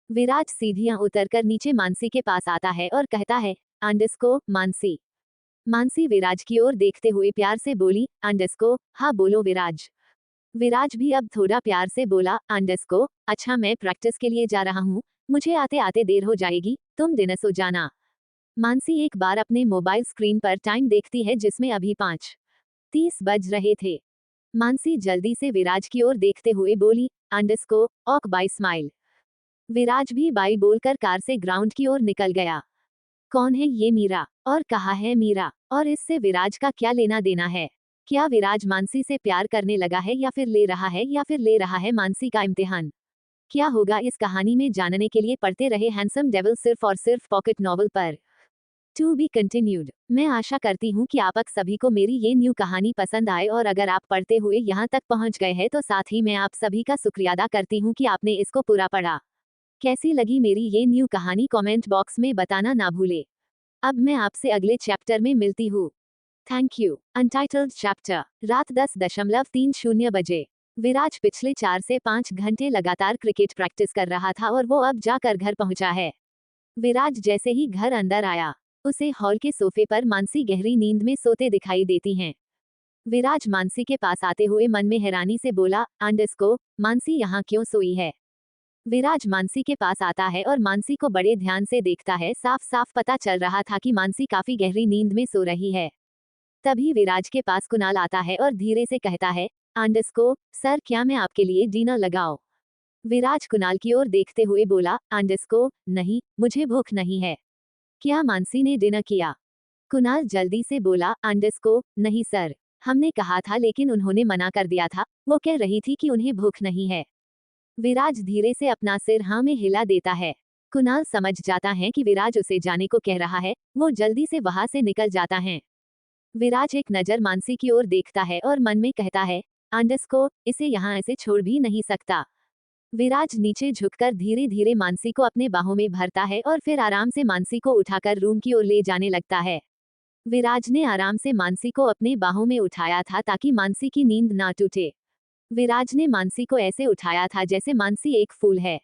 विराज सीढ़ियां उतरकर नीचे मानसी के पास आता है और कहता है, अंडरस्को, मानसी। मानसी विराज की ओर देखते हुए प्यार से बोली, अंडरस्को, हाँ बोलो विराज। विराज भी अब थोड़ा प्यार से बोला, अंडरस्को, अच्छा मैं प्रैक्टिस के लिए जा रहा हूँ, मुझे आते आते देर हो जाएगी, तुम डिनर सो जाना। मानसी एक बार अपने मोबाइल स्क्रीन पर टाइम देखती है जिसमें अभी 5:30 बज रहे थे। मानसी जल्दी से विराज की ओर देखते हुए बोली, अंडरस्को, ऑक बाय स्माइल। विराज भी बाई बोलकर कार से ग्राउंड की ओर निकल गया। कौन है ये मीरा, और कहाँ है मीरा, और इससे विराज का क्या लेना देना है? क्या विराज मानसी से प्यार करने लगा है या फिर ले रहा है मानसी का इम्तिहान? क्या होगा इस कहानी में जानने के लिए पढ़ते रहे हैंडसम डेविल सिर्फ और सिर्फ पॉकेट नॉवल पर। To be continued. मैं आशा करती हूँ कि आप सभी को मेरी ये न्यू कहानी पसंद आए और अगर आप पढ़ते हुए यहाँ तक पहुँच गए हैं तो साथ ही मैं आप सभी का शुक्रिया अदा करती हूँ कि आपने इसको पूरा पढ़ा। कैसी लगी मेरी ये न्यू कहानी कमेंट बॉक्स में बताना ना भूले। अब मैं आपसे अगले चैप्टर में मिलती हूँ। Thank you. Untitled chapter. रात 10:30 बजे। विराज पिछले 4 से 5 घंटे लगातार क्रिकेट प्रैक्टिस कर रहा था और वो अब जाकर घर पहुंचा है। विराज जैसे ही घर अंदर आया, उसे हॉल के सोफे पर मानसी गहरी नींद में सोते दिखाई देती हैं। विराज मानसी के पास आते हुए मन में हैरानी से बोला, अंडरस्को, मानसी यहाँ क्यों सोई है? विराज मानसी के पास आता है और मानसी को बड़े ध्यान से देखता है। साफ साफ पता चल रहा था कि मानसी काफी गहरी नींद में सो रही है। तभी विराज के पास कुणाल आता है और धीरे से कहता है, अंडरस्को, सर क्या मैं आपके लिए डिनर लगाऊं? विराज कुणाल की ओर देखते हुए बोला, अंडरस्को, नहीं, मुझे भूख नहीं है। क्या मानसी ने डिनर किया? कुणाल जल्दी से बोला, अंडरस्को, नहीं सर, हमने कहा था लेकिन उन्होंने मना कर दिया था, वो कह रही थी कि उन्हें भूख नहीं है। विराज धीरे से अपना सिर हाँ में हिला देता है। कुणाल समझ जाता है कि विराज उसे जाने को कह रहा है, वो जल्दी से वहां से निकल जाता है। विराज एक नजर मानसी की ओर देखता है और मन में कहता है, अंडरस्को, इसे यहाँ ऐसे छोड़ भी नहीं सकता। विराज नीचे झुककर धीरे धीरे मानसी को अपने बाहों में भरता है और फिर आराम से मानसी को उठाकर रूम की ओर ले जाने लगता है। विराज ने आराम से मानसी को अपने बाहों में उठाया था ताकि मानसी की नींद ना टूटे। विराज ने मानसी को ऐसे उठाया था जैसे मानसी एक फूल है।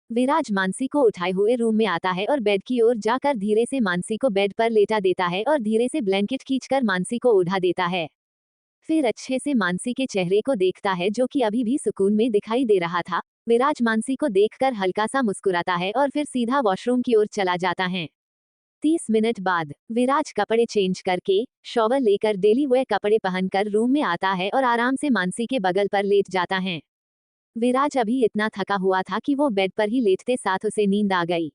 विराज मानसी को उठाए हुए रूम में आता है और बेड की ओर जाकर धीरे से मानसी को बेड पर लेटा देता है और धीरे से ब्लैंकेट खींचकर मानसी को ओढ़ा देता है। फिर अच्छे से मानसी के चेहरे को देखता है जो कि अभी भी सुकून में दिखाई दे रहा था। विराज मानसी को देखकर हल्का सा मुस्कुराता है और फिर सीधा वॉशरूम की ओर चला जाता है। 30 मिनट बाद विराज कपड़े चेंज करके शॉवर लेकर डेली वेयर कपड़े पहनकर रूम में आता है और आराम से मानसी के बगल पर लेट जाता है। विराज अभी इतना थका हुआ था कि वो बेड पर ही लेटते साथ उसे नींद आ गई।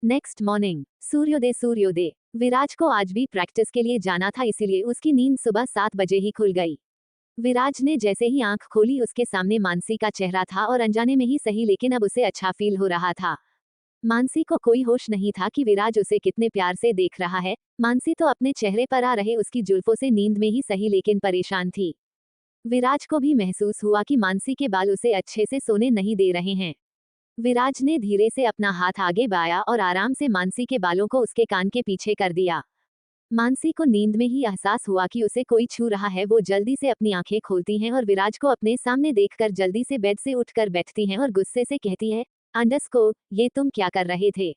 नेक्स्ट मॉर्निंग सूर्योदय। विराज को आज भी प्रैक्टिस के लिए जाना था, इसीलिए उसकी नींद सुबह 7 बजे ही खुल गई। विराज ने जैसे ही आंख खोली उसके सामने मानसी का चेहरा था और अनजाने में ही सही लेकिन अब उसे अच्छा फील हो रहा था। मानसी को कोई होश नहीं था कि विराज उसे कितने प्यार से देख रहा है। मानसी तो अपने चेहरे पर आ रहे उसकी जुल्फों से नींद में ही सही लेकिन परेशान थी। विराज को भी महसूस हुआ कि मानसी के बाल उसे अच्छे से सोने नहीं दे रहे हैं। विराज ने धीरे से अपना हाथ आगे बढ़ाया और आराम से मानसी के बालों को उसके कान के पीछे कर दिया। मानसी को नींद में ही एहसास हुआ कि उसे कोई छू रहा है। वो जल्दी से अपनी आंखें खोलती हैं और विराज को अपने सामने देखकर जल्दी से बेड से उठकर बैठती हैं और गुस्से से कहती है, अंडरस्को, ये तुम क्या कर रहे थे?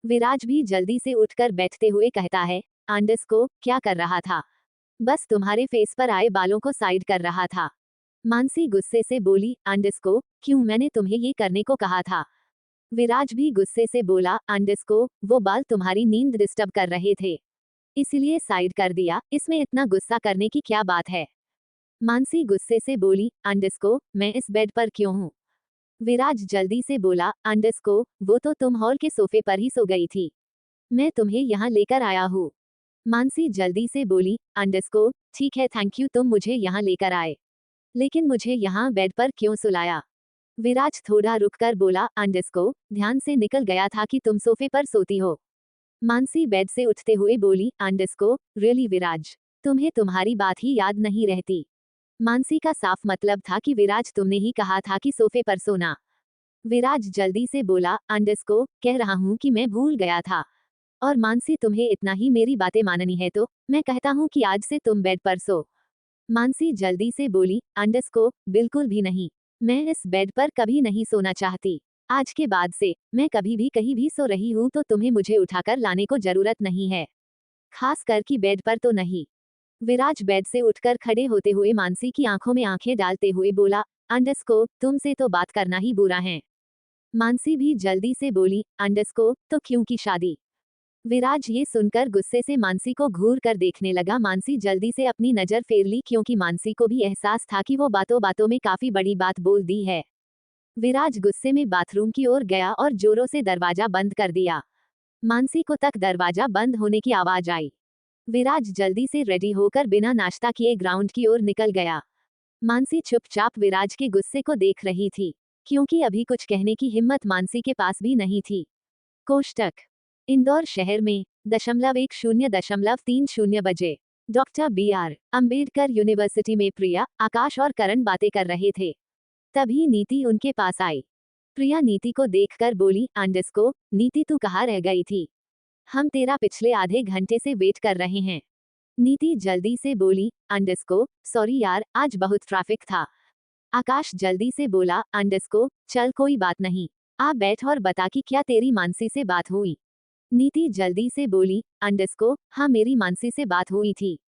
विराज भी जल्दी से उठकर बैठते हुए कहता है, अंडरस्को, क्या कर रहा था? बस तुम्हारे फेस पर आए बालों को साइड कर रहा था। मानसी गुस्से से बोली, अंडरस्को, क्यों? मैंने तुम्हें ये करने को कहा था। विराज भी गुस्से से बोला, अंडरस्को, वो बाल तुम्हारी नींद डिस्टर्ब कर रहे थे, इसलिए साइड कर दिया। इसमें इतना गुस्सा करने की क्या बात है? मानसी गुस्से से बोली, अंडरस्को, मैं इस बेड पर क्यों हूँ? विराज जल्दी से बोला, अंडरस्को, वो तो तुम हॉल के सोफे पर ही सो गई थी, मैं तुम्हें यहाँ लेकर आया हूँ। मानसी जल्दी से बोली, अंडरस्को, ठीक है, थैंक यू, तुम मुझे यहाँ लेकर आए, लेकिन मुझे यहाँ बेड पर क्यों सुलाया? विराज थोड़ा रुककर बोला, अंडरस्को, ध्यान से निकल गया था कि तुम सोफे पर सोती हो। मानसी बेड से उठते हुए बोली, अंडरस्को, रियली विराज, तुम्हें तुम्हारी बात ही याद नहीं रहती। मानसी का साफ मतलब था कि विराज, तुमने ही कहा था कि सोफे पर सोना। विराज जल्दी से बोला, अंडरस्को, कह रहा हूँ कि मैं भूल गया था। और मानसी, तुम्हें इतना ही मेरी बातें माननी है तो मैं कहता हूँ कि आज से तुम बेड पर सो। मानसी जल्दी से बोली, अंडरस्को, बिल्कुल भी नहीं, मैं इस बेड पर कभी नहीं सोना चाहती। आज के बाद से मैं कभी भी कहीं भी सो रही हूँ तो तुम्हें मुझे उठाकर लाने को जरूरत नहीं है, खास कर कि बेड पर तो नहीं। विराज बेड से उठकर खड़े होते हुए मानसी की आंखों में आंखें डालते हुए बोला, अंडरस्को, तुमसे तो बात करना ही बुरा है। मानसी भी जल्दी से बोली, अंडरस्को, तो क्यों की शादी? विराज ये सुनकर गुस्से से मानसी को घूर कर देखने लगा। मानसी जल्दी से अपनी नजर फेर ली क्योंकि मानसी को भी एहसास था कि वो बातों बातों में काफी बड़ी बात बोल दी है। विराज गुस्से में बाथरूम की ओर गया और जोरों से दरवाजा बंद कर दिया। मानसी को तक दरवाजा बंद होने की आवाज आई। विराज जल्दी से रेडी होकर बिना नाश्ता किए ग्राउंड की ओर निकल गया। मानसी चुपचाप विराज के गुस्से को देख रही थी, क्योंकि अभी कुछ कहने की हिम्मत मानसी के पास भी नहीं थी। कोष्टक, इंदौर शहर में 1.10.30 बजे डॉक्टर BR अंबेडकर यूनिवर्सिटी में प्रिया, आकाश और करण बातें कर रहे थे। तभी नीति उनके पास आई। प्रिया नीति को देखकर बोली, अंडरस्को, नीति, तू कहाँ रह गई थी? हम तेरा पिछले आधे घंटे से वेट कर रहे हैं। नीति जल्दी से बोली, अंडरस्को, सॉरी यार, आज बहुत ट्रैफिक था। आकाश जल्दी से बोला, अंडरस्को, चल कोई बात नहीं, आ बैठ और बता कि क्या तेरी मानसी से बात हुई? नीति जल्दी से बोली, अंडरस्को, हाँ, मेरी मानसी से बात हुई थी।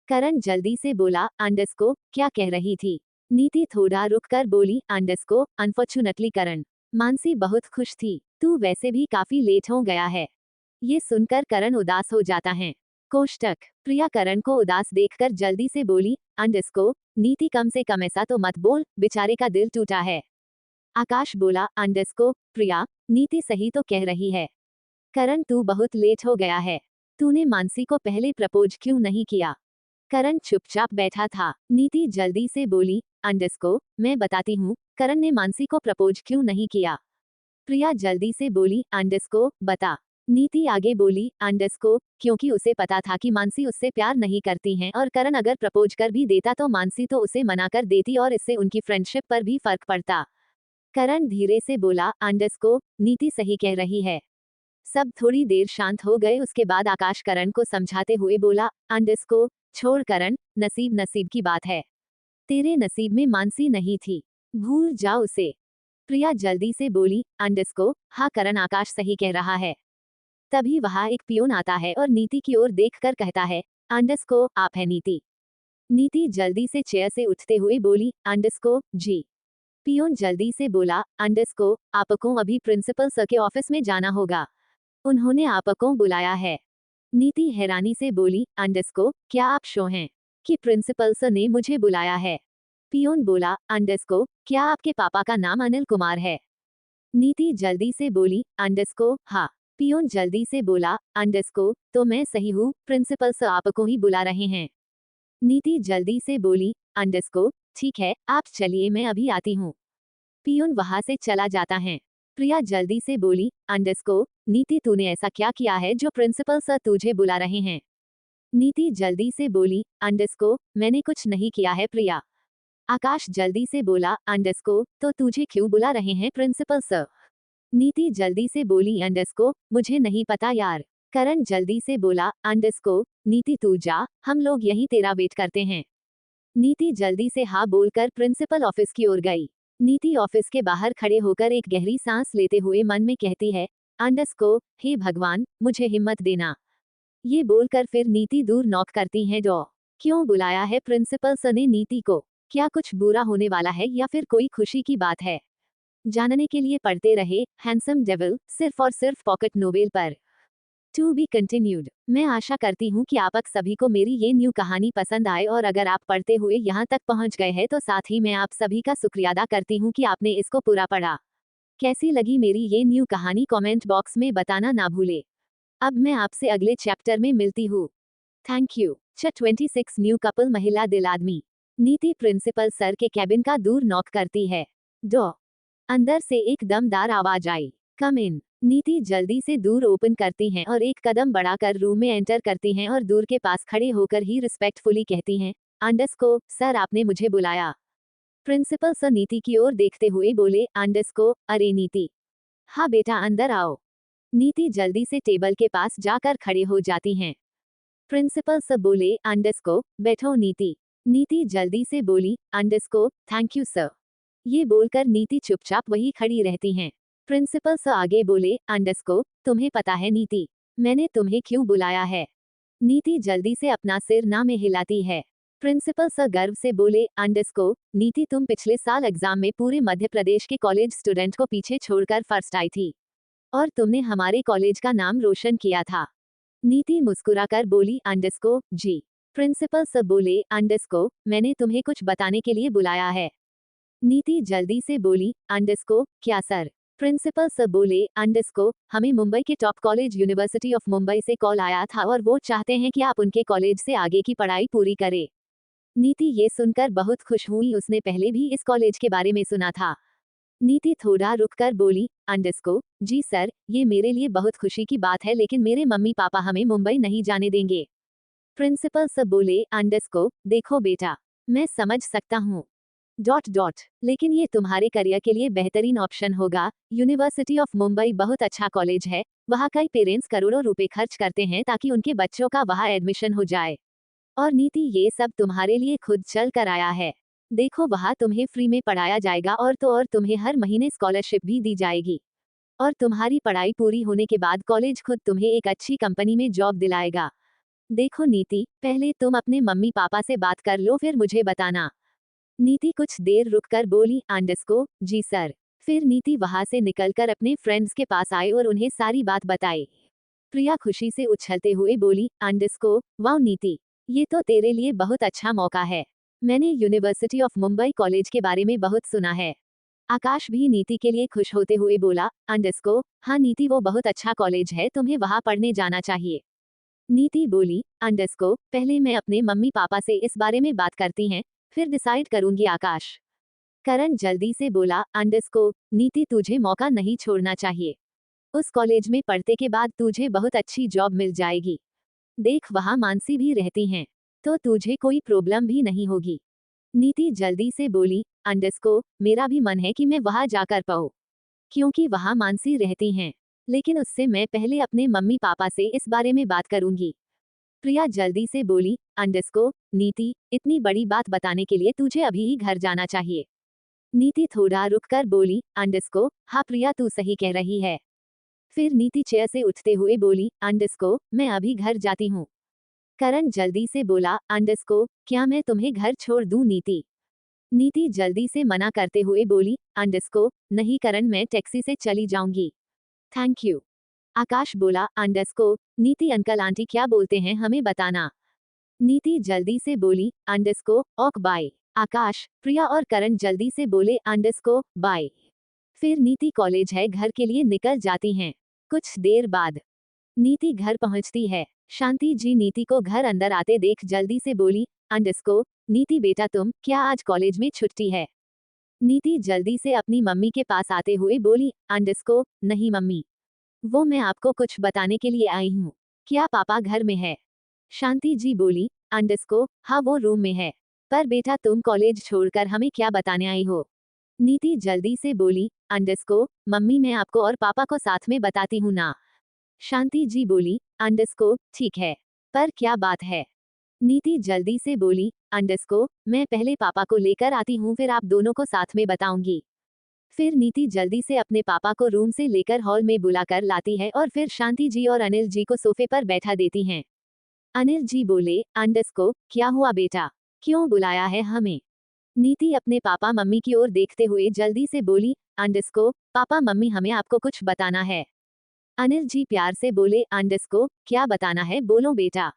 करण जल्दी से बोला, अंडरस्को, क्या कह रही थी? नीति थोड़ा रुककर बोली, अंडरस्को, अनफॉर्चुनेटली करण, मानसी बहुत खुश थी। तू वैसे भी काफी लेट हो गया है। ये सुनकर करण उदास हो जाता है। कोष्टक, प्रिया करण को उदास देखकर जल्दी से बोली, अंडरस्को, नीति, कम से कम ऐसा तो मत बोल, बेचारे का दिल टूटा है। आकाश बोला, अंडरस्को, प्रिया, नीति सही तो कह रही है। करण, तू बहुत लेट हो गया है। तूने मानसी को पहले प्रपोज क्यों नहीं किया? करण चुपचाप बैठा था। नीति जल्दी से बोली, मैं बताती हूँ, करण ने मानसी को प्रपोज क्यों नहीं किया। प्रिया जल्दी से बोली, बता। नीति आगे बोली, क्योंकि उसे पता था कि मानसी उससे प्यार नहीं करती हैं और करण अगर प्रपोज कर भी देता तो मानसी तो उसे मना कर देती और इससे उनकी फ्रेंडशिप पर भी फर्क पड़ता। करण धीरे से बोला, नीति सही कह रही है। सब थोड़ी देर शांत हो गए। उसके बाद आकाश करण को समझाते हुए बोला, छोड़ करण, नसीब नसीब की बात है। तेरे नसीब में मानसी नहीं थी, भूल जा उसे। प्रिया जल्दी से बोली, हाँ करण, आकाश सही कह रहा है। तभी वहां एक पियोन आता है और नीति की ओर देखकर कहता है, आप है नीति। नीति जल्दी से चेयर से उठते हुए बोली, जी। पियोन जल्दी से बोला, आपको अभी प्रिंसिपल सर के ऑफिस में जाना होगा, उन्होंने आपको बुलाया है। नीति हैरानी से बोली, क्या आप श्योर हैं कि प्रिंसिपल सर ने मुझे बुलाया है। पियोन बोला, क्या आपके पापा का नाम अनिल कुमार है। नीति जल्दी से बोली, हाँ। पियोन जल्दी से बोला, तो मैं सही हूँ, प्रिंसिपल सर आपको ही बुला रहे हैं। नीति जल्दी से बोली, ठीक है, आप चलिए, मैं अभी आती हूँ। पियून वहां से चला जाता है। प्रिया जल्दी से बोली, नीति तूने ऐसा क्या किया है जो प्रिंसिपल सर तुझे बुला रहे हैं। नीति जल्दी से बोली, मैंने कुछ नहीं किया है प्रिया। आकाश जल्दी से बोला, तो तुझे क्यों बुला रहे हैं प्रिंसिपल सर। नीति जल्दी से बोली, मुझे नहीं पता यार। करण जल्दी से बोला, नीति तू जा, हम लोग यहीं तेरा वेट करते हैं। नीति जल्दी से हाँ बोलकर प्रिंसिपल ऑफिस की ओर गई। नीति ऑफिस के बाहर खड़े होकर एक गहरी सांस लेते हुए मन में कहती है, हे भगवान, मुझे हिम्मत देना। ये बोलकर फिर नीति दूर नॉक करती है। क्यों बुलाया है प्रिंसिपल सर ने नीति को? क्या कुछ बुरा होने वाला है या फिर कोई खुशी की बात है? जानने के लिए पढ़ते रहे हैंडसम डेविल, सिर्फ और सिर्फ पॉकेट नोवेल पर। To be continued. मैं आशा करती हूँ कि आप सभी को मेरी ये न्यू कहानी पसंद आए और अगर आप पढ़ते हुए यहाँ तक पहुँच गए हैं तो साथ ही मैं आप सभी का शुक्रिया अदा करती हूँ कि आपने इसको पूरा पढ़ा। कैसी लगी मेरी ये न्यू कहानी कमेंट बॉक्स में बताना ना भूले। अब मैं आपसे अगले चैप्टर में मिलती हूँ। Thank you. 26 न्यू कपल महिला दिल आदमी। नीति प्रिंसिपल सर के कैबिन का दूर नॉक करती है। अंदर से एक दमदार आवाज आई, कम इन। नीति जल्दी से दूर ओपन करती हैं और एक कदम बढ़ाकर रूम में एंटर करती हैं और दूर के पास खड़े होकर ही रिस्पेक्टफुली कहती हैं, सर आपने मुझे बुलाया। प्रिंसिपल सर नीति की ओर देखते हुए बोले, अरे नीति। हाँ बेटा अंदर आओ। नीति जल्दी से टेबल के पास जाकर खड़े हो जाती हैं। प्रिंसिपल सर बोले, बैठो नीति। नीति जल्दी से बोली, थैंक यू सर। ये बोलकर नीति चुपचाप वही खड़ी रहती हैं। प्रिंसिपल सर आगे बोले, तुम्हें पता है नीति, मैंने तुम्हें क्यों बुलाया है? नीति जल्दी से अपना सिर ना में हिलाती है। प्रिंसिपल सर गर्व से बोले, नीति तुम पिछले साल एग्जाम में पूरे मध्य प्रदेश के कॉलेज स्टूडेंट को पीछे छोड़कर फर्स्ट आई थी और तुमने हमारे कॉलेज का नाम रोशन किया था। नीति मुस्कुराकर बोली, जी। प्रिंसिपल सर बोले, मैंने तुम्हें कुछ बताने के लिए बुलाया है। नीति जल्दी से बोली, क्या सर? प्रिंसिपल सर बोले, हमें मुंबई के top college university of Mumbai से कॉल आया था और वो चाहते हैं कि आप उनके कॉलेज से आगे की पढ़ाई पूरी करें। नीति ये सुनकर बहुत खुश हुई, उसने पहले भी इस कॉलेज के बारे में सुना था। नीति थोड़ा रुककर बोली, जी सर, ये मेरे लिए बहुत खुशी की बात है लेकिन मेरे मम्मी पापा हमें मुंबई नहीं जाने देंगे। प्रिंसिपल सर बोले, देखो बेटा, मैं समझ सकता हूँ लेकिन ये तुम्हारे करियर के लिए बेहतरीन ऑप्शन होगा। यूनिवर्सिटी ऑफ मुंबई बहुत अच्छा कॉलेज है, वहाँ कई पेरेंट्स करोड़ों रुपए खर्च करते हैं ताकि उनके बच्चों का वहाँ एडमिशन हो जाए और नीति ये सब तुम्हारे लिए खुद चल कर आया है। देखो वहाँ तुम्हें फ्री में पढ़ाया जाएगा और तुम्हें हर महीने स्कॉलरशिप भी दी जाएगी और तुम्हारी पढ़ाई पूरी होने के बाद कॉलेज खुद तुम्हें एक अच्छी कंपनी में जॉब दिलाएगा। देखो नीति, पहले तुम अपने मम्मी पापा से बात कर लो फिर मुझे बताना। नीति कुछ देर रुककर बोली, जी सर। फिर नीति वहां से निकलकर अपने फ्रेंड्स के पास आई और उन्हें सारी बात बताई। प्रिया खुशी से उछलते हुए बोली, वाह नीति, ये तो तेरे लिए बहुत अच्छा मौका है। मैंने यूनिवर्सिटी ऑफ मुंबई कॉलेज के बारे में बहुत सुना है। आकाश भी नीति के लिए खुश होते हुए बोला, हाँ नीति, वो बहुत अच्छा कॉलेज है, तुम्हें वहां पढ़ने जाना चाहिए। नीति बोली, अंडरस्को पहले मैं अपने मम्मी पापा से इस बारे में बात करती हैं, फिर डिसाइड करूंगी आकाश। करण जल्दी से बोला, अंडरस्को नीति तुझे मौका नहीं छोड़ना चाहिए। उस कॉलेज में पढ़ते के बाद तुझे बहुत अच्छी जॉब मिल जाएगी। देख वहाँ मानसी भी रहती हैं, तो तुझे कोई प्रॉब्लम भी नहीं होगी। नीति जल्दी से बोली, अंडरस्को मेरा भी मन है कि मैं वहाँ जाकर पाऊँ, क्योंकि वहाँ मानसी रहती हैं, लेकिन उससे मैं पहले अपने मम्मी पापा से इस बारे में बात करूंगी। प्रिया जल्दी से बोली, अंडरस्को नीति इतनी बड़ी बात बताने के लिए तुझे अभी ही घर जाना चाहिए। नीति थोड़ा रुककर बोली, अंडरस्को हाँ प्रिया तू सही कह रही है। फिर नीति चेयर से उठते हुए बोली, अंडरस्को मैं अभी घर जाती हूँ। करण जल्दी से बोला, अंडरस्को क्या मैं तुम्हें घर छोड़ दूं नीति? नीति जल्दी से मना करते हुए बोली, अंडरस्को नहीं करण मैं टैक्सी से चली जाऊंगी। Thank you. आकाश बोला, अंडरस्को नीति अंकल आंटी क्या बोलते हैं हमें बताना। नीति जल्दी से बोली, अंडरस्को ओक बाय। आकाश, प्रिया और करण जल्दी से बोले, अंडरस्को बाय। फिर नीति कॉलेज है घर के लिए निकल जाती हैं। कुछ देर बाद नीति घर पहुंचती है। शांति जी नीति को घर अंदर आते देख जल्दी से बोली, अंडरस्को नीति बेटा तुम क्या आज कॉलेज में छुट्टी है? नीति जल्दी से अपनी मम्मी के पास आते हुए बोली, अंडरस्को नहीं मम्मी, वो मैं आपको कुछ बताने के लिए आई हूँ। क्या पापा घर में है? शांति जी बोली, अंडरस्को हाँ वो रूम में है। पर बेटा तुम कॉलेज छोड़कर हमें क्या बताने आई हो? नीति जल्दी से बोली, अंडरस्को मम्मी मैं आपको और पापा को साथ में बताती हूँ ना। शांति जी बोली, अंडरस्को ठीक है, पर क्या बात है? नीति जल्दी से बोली, अंडरस्को मैं पहले पापा को लेकर आती हूँ फिर आप दोनों को साथ में बताऊंगी। फिर नीति जल्दी से अपने पापा को रूम से लेकर हॉल में बुलाकर लाती है और फिर शांति जी और अनिल जी को सोफे पर बैठा देती हैं। अनिल जी बोले, अंडरस्को क्या हुआ बेटा, क्यों बुलाया है हमें? नीति अपने पापा मम्मी की ओर देखते हुए जल्दी से बोली, अंडरस्को पापा मम्मी हमें आपको कुछ बताना है। अनिल जी प्यार से बोले, अंडरस्को क्या बताना है बोलो बेटा।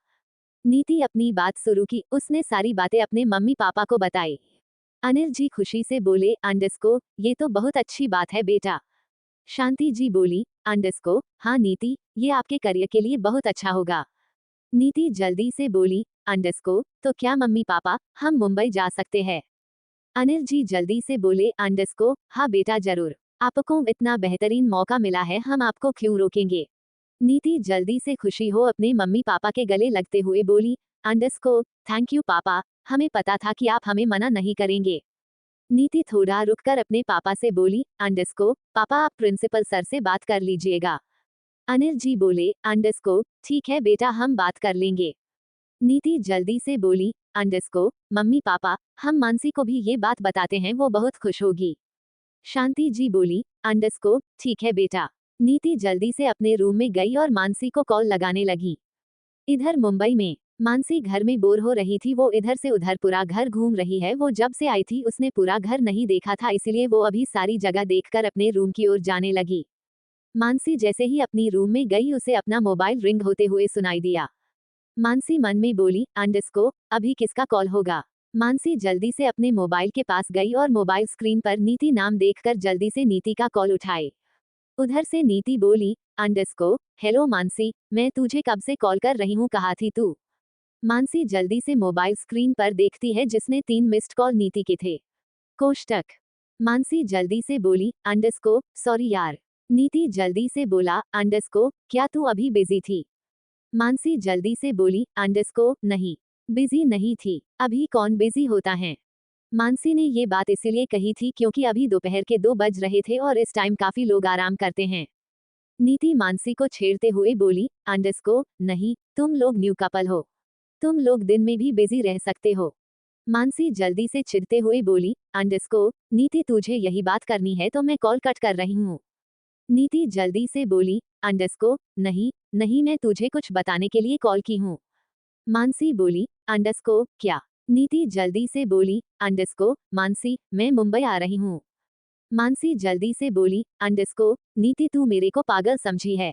नीति अपनी बात शुरू की, उसने सारी बातें अपने मम्मी पापा को बताई। अनिल जी खुशी से बोले, अंडरस्को ये तो बहुत अच्छी बात है बेटा। शांति जी बोली, अंडरस्को हाँ नीति ये आपके करियर के लिए बहुत अच्छा होगा। नीति जल्दी से बोली, अंडरस्को तो क्या मम्मी पापा हम मुंबई जा सकते हैं? अनिल जी जल्दी से बोले, अंडरस्को हाँ बेटा जरूर, आपको इतना बेहतरीन मौका मिला है हम आपको क्यों रोकेंगे। नीति जल्दी से खुशी हो अपने मम्मी पापा के गले लगते हुए बोली, अंडरस्को थैंक यू पापा, हमें पता था कि आप हमें मना नहीं करेंगे। नीति थोड़ा रुककर अपने पापा से बोली, अंडरस्को पापा आप प्रिंसिपल सर से बात कर लीजिएगा। अनिल जी बोले, अंडरस्को ठीक है बेटा हम बात कर लेंगे। नीति जल्दी से बोली, अंडरस्को मम्मी पापा हम मानसी को भी ये बात बताते हैं वो बहुत खुश होगी। शांति जी बोली, अंडरस्को ठीक है बेटा। नीति जल्दी से अपने रूम में गई और मानसी को कॉल लगाने लगी। इधर मुंबई में मानसी घर में बोर हो रही थी, वो इधर से उधर पूरा घर घूम रही है। वो जब से आई थी उसने पूरा घर नहीं देखा था, इसलिए वो अभी सारी जगह देखकर अपने रूम की ओर जाने लगी। मानसी जैसे ही अपनी रूम में गई उसे अपना मोबाइल रिंग होते हुए सुनाई दिया। मानसी मन में बोली, अंडरस्को अभी किसका कॉल होगा। मानसी जल्दी से अपने मोबाइल के पास गई और मोबाइल स्क्रीन पर नीति नाम देखकर जल्दी से नीति का कॉल उठाए। उधर से नीति बोली, अंडरस्को हेलो मानसी मैं तुझे कब से कॉल कर रही हूँ कहाँ थी तू? मानसी जल्दी से मोबाइल स्क्रीन पर देखती है जिसने 3 मिस्ड कॉल नीति के थे। कोष्टक मानसी जल्दी से बोली, अंडरस्को सॉरी यार। नीति जल्दी से बोला, अंडरस्को क्या तू अभी बिजी थी? मानसी जल्दी से बोली, अंडरस्को नहीं बिजी नहीं थी, अभी कौन बिजी होता है। मानसी ने ये बात इसीलिए कही थी क्योंकि अभी दोपहर के 2 बज रहे थे और इस टाइम काफी लोग आराम करते हैं। नीति मानसी को छेड़ते हुए बोली, अंडरस्को नहीं तुम लोग न्यू कपल हो, तुम लोग दिन में भी बिजी रह सकते हो। मानसी जल्दी से चिढ़ते हुए बोली, अंडरस्को नीति तुझे यही बात करनी है तो मैं कॉल कट कर रही हूँ। नीति जल्दी से बोली, अंडरस्को नहीं नहीं मैं तुझे कुछ बताने के लिए कॉल की हूँ। मानसी बोली, अंडरस्को क्या? नीति जल्दी से बोली, अंडरस्को मानसी मैं मुंबई आ रही हूँ। मानसी जल्दी से बोली, अंडरस्को नीति तू मेरे को पागल समझी है,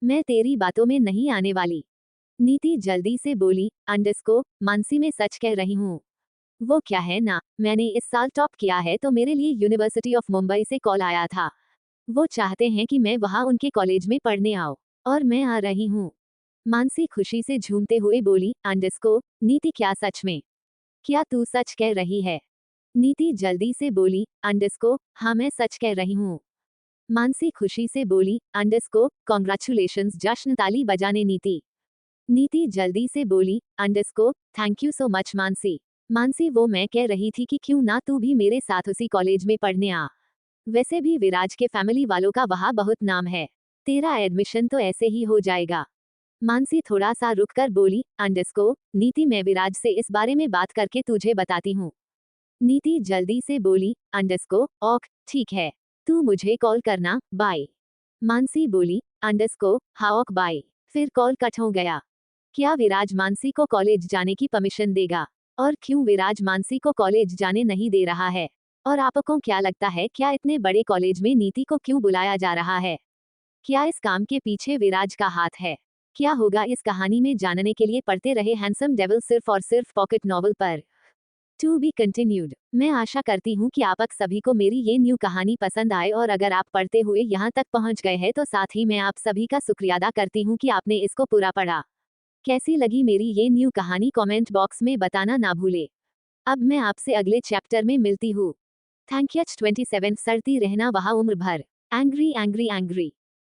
मैं तेरी बातों में नहीं आने वाली। नीति जल्दी से बोली, अंडरस्को मानसी मैं सच कह रही हूँ। वो क्या है ना, मैंने इस साल टॉप किया है तो मेरे लिए यूनिवर्सिटी ऑफ मुंबई से कॉल आया था। वो चाहते हैं कि मैं वहाँ उनके कॉलेज में पढ़ने आऊँ और मैं आ रही हूँ। मानसी खुशी से झूमते हुए बोली, अंडरस्को, नीति क्या सच में? क्या तू सच कह रही है? नीति जल्दी से बोली, अंडरस्को, हाँ मैं सच कह रही हूँ। मानसी खुशी से बोली, अंडरस्को, कॉन्ग्रेचुलेशंस, जश्न ताली बजाने नीति। नीति जल्दी से बोली, अंडरस्को, thank you so much Mansi. Mansi वो मैं कह रही थी कि क्यों ना तू भी मेरे साथ उसी कॉलेज में पढ़ने आ। वैसे भी विराज के फैमिली वालों का वहाँ बहुत नाम है। तेरा एडमिशन तो ऐसे ही हो जाएगा। मानसी थोड़ा सा रुक कर बोली, अंडरस्को, नीति मैं विराज से इस बारे में बात करके तुझे बताती हूँ। नीति जल्दी से बोली, अंडरस्को, ओक, ठीक है। तू मुझे कॉल करना, बाय। मानसी बोली, अंडरस्को, हाँ ओक बाय। फिर कॉल कट हो गया। क्या विराज मानसी को कॉलेज जाने की परमिशन देगा? और क्यों विराज मानसी को कॉलेज जाने नहीं दे रहा है? और आपको क्या लगता है, क्या इतने बड़े कॉलेज में नीति को क्यों बुलाया जा रहा है? क्या इस काम के पीछे विराज का हाथ है? क्या होगा इस कहानी में जानने के लिए पढ़ते रहे हैंडसम डेविल सिर्फ और सिर्फ पॉकेट नॉवल पर। To be continued. मैं आशा करती हूँ कि आप सभी को मेरी ये न्यू कहानी पसंद आए, और अगर आप पढ़ते हुए यहाँ तक पहुँच गए हैं तो साथ ही मैं आप सभी का शुक्रिया अदा करती हूँ कि आपने इसको पूरा पढ़ा। कैसी लगी मेरी ये न्यू कहानी कमेंट बॉक्स में बताना ना भूले। अब मैं आपसे अगले चैप्टर में मिलती हूँ। Thank you. 27 सड़ती रहना वहाँ उम्र भर। Angry angry angry.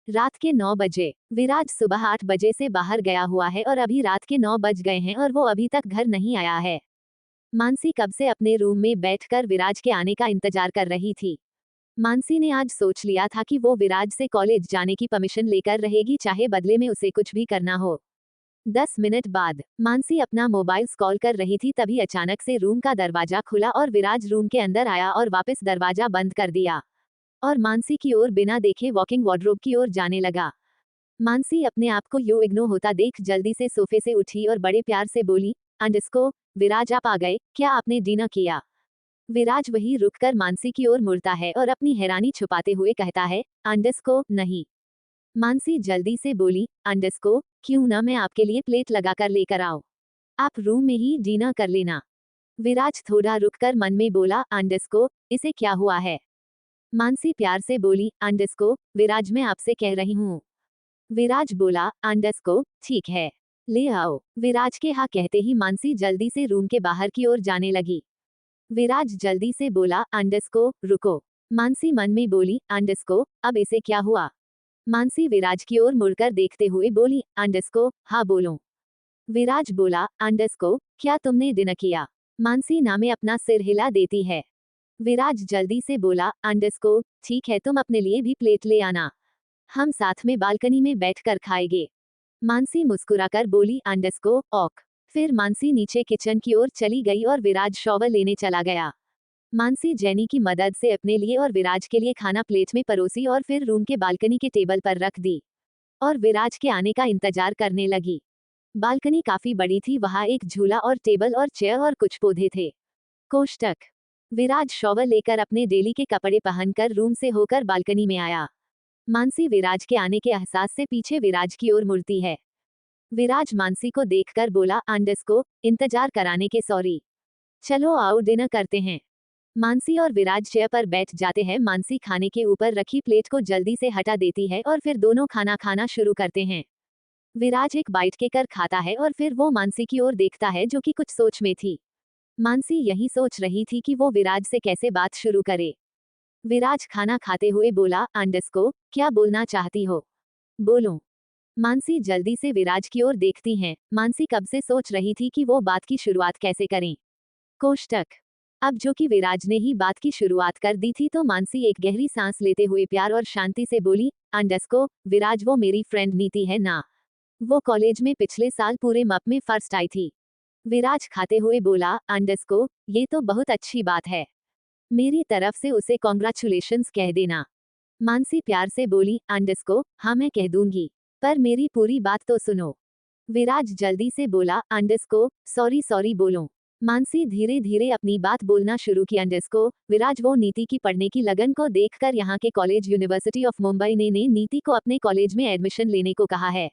रात के 9 बजे। विराज सुबह 8 बजे से बाहर गया हुआ है और अभी रात के 9 बज गए हैं और वो अभी तक घर नहीं आया है। मानसी कब से अपने रूम में बैठकर विराज के आने का इंतजार कर रही थी। मानसी ने आज सोच लिया था कि वो विराज से कॉलेज जाने की परमिशन लेकर रहेगी, चाहे बदले में उसे कुछ भी करना हो। 10 मिनट बाद मानसी अपना मोबाइल स्क्रॉल कर रही थी, तभी अचानक से रूम का दरवाजा खुला और विराज रूम के अंदर आया और वापस दरवाजा बंद कर दिया और मानसी की ओर बिना देखे वॉकिंग वार्डरोब की ओर जाने लगा। मानसी अपने आप को यो इग्नोर होता देख जल्दी से सोफे से उठी और बड़े प्यार से बोली, अंडरस्को, विराज आप आ गए, क्या आपने डिनर किया? विराज वही रुककर मानसी की ओर मुड़ता है और अपनी हैरानी छुपाते हुए कहता है, अंडरस्को, नहीं। मानसी जल्दी से बोली, अंडरस्को, क्यों ना मैं आपके लिए प्लेट लगाकर लेकर आओ। आप रूम में ही डिनर कर लेना। विराज थोड़ा रुककर मन में बोला, अंडरस्को, इसे क्या हुआ है? मानसी प्यार से बोली, अंडरस्को, विराज मैं आपसे कह रही हूँ। विराज बोला, अंडरस्को, ठीक है, ले आओ। विराज के हाँ कहते ही मानसी जल्दी से रूम के बाहर की ओर जाने लगी। विराज जल्दी से बोला, अंडरस्को, रुको। मानसी मन में बोली, अंडरस्को, अब इसे क्या हुआ? मानसी विराज की ओर मुड़कर देखते हुए बोली, अंडरस्को, हाँ बोलो। विराज बोला, अंडरस्को, क्या तुमने डिनर किया? मानसी नामे अपना सिर हिला देती है। विराज जल्दी से बोला, अंडरस्को, ठीक है, तुम अपने लिए भी प्लेट ले आना, हम साथ में बालकनी में बैठकर खाएंगे। मानसी मुस्कुराकर बोली, अंडरस्को, ओक। फिर मानसी नीचे किचन की ओर चली गई और विराज शॉवर लेने चला गया। मानसी जेनी की मदद से अपने लिए और विराज के लिए खाना प्लेट में परोसी और फिर रूम के बालकनी के टेबल पर रख दी और विराज के आने का इंतजार करने लगी। बालकनी काफी बड़ी थी, वहाँ एक झूला और टेबल और चेयर और कुछ पौधे थे। कोष्टक। विराज शॉवर लेकर अपने डेली के कपड़े पहनकर रूम से होकर बालकनी में आया। मानसी विराज के आने के एहसास से पीछे विराज की ओर मुड़ती है। विराज मानसी को देखकर बोला, अंडरस्को, इंतजार कराने के सॉरी। चलो आओ डिनर करते हैं। मानसी और विराज चेयर पर बैठ जाते हैं। मानसी खाने के ऊपर रखी प्लेट को जल्दी से हटा देती है और फिर दोनों खाना खाना शुरू करते हैं। विराज एक बाइट के कर खाता है और फिर वो मानसी की ओर देखता है जो कि कुछ सोच में थी। मानसी यही सोच रही थी कि वो विराज से कैसे बात शुरू करे। विराज खाना खाते हुए बोला, अंडरस्को, क्या बोलना चाहती हो? बोलो। मानसी जल्दी से विराज की ओर देखती हैं। मानसी कब से सोच रही थी कि वो बात की शुरुआत कैसे करें। कोष्टक। अब जो कि विराज ने ही बात की शुरुआत कर दी थी तो मानसी एक गहरी सांस लेते हुए प्यार और शांति से बोली, अंडरस्को, विराज वो मेरी फ्रेंड नीति है ना, वो कॉलेज में पिछले साल पूरे मप में फर्स्ट आई थी। विराज खाते हुए बोला, अंडरस्को, ये तो बहुत अच्छी बात है, मेरी तरफ से उसे कॉन्ग्रेचुलेशंस कह देना। मानसी प्यार से बोली, अंडरस्को, हाँ मैं कह दूंगी, पर मेरी पूरी बात तो सुनो। विराज जल्दी से बोला, अंडरस्को, सॉरी सॉरी बोलो। मानसी धीरे धीरे अपनी बात बोलना शुरू की, अंडरस्को, विराज वो नीति की पढ़ने की लगन को देखकर यहाँ के कॉलेज यूनिवर्सिटी ऑफ मुंबई ने नीति को अपने कॉलेज में एडमिशन लेने को कहा है।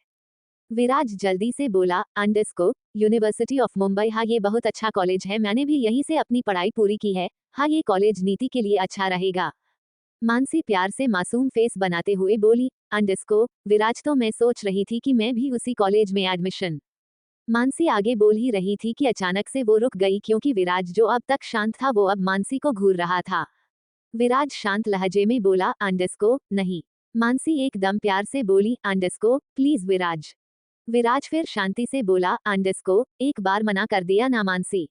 विराज जल्दी से बोला, अंडरस्को, यूनिवर्सिटी ऑफ मुंबई, हाँ ये बहुत अच्छा कॉलेज है, मैंने भी यहीं से अपनी पढ़ाई पूरी की है, हाँ ये कॉलेज नीति के लिए अच्छा रहेगा। मानसी प्यार से मासूम फेस बनाते हुए बोली, अंडरस्को विराज, तो मैं सोच रही थी कि मैं भी उसी कॉलेज में एडमिशन। मानसी आगे बोल ही रही थी कि अचानक से वो रुक गई, क्योंकि विराज जो अब तक शांत था वो अब मानसी को घूर रहा था। विराज शांत लहजे में बोला, अंडरस्को नहीं। मानसी एकदम प्यार से बोली, अंडरस्को प्लीज विराज। विराज फिर शांति से बोला, अंडरस्को एक बार मना कर दिया ना मानसी।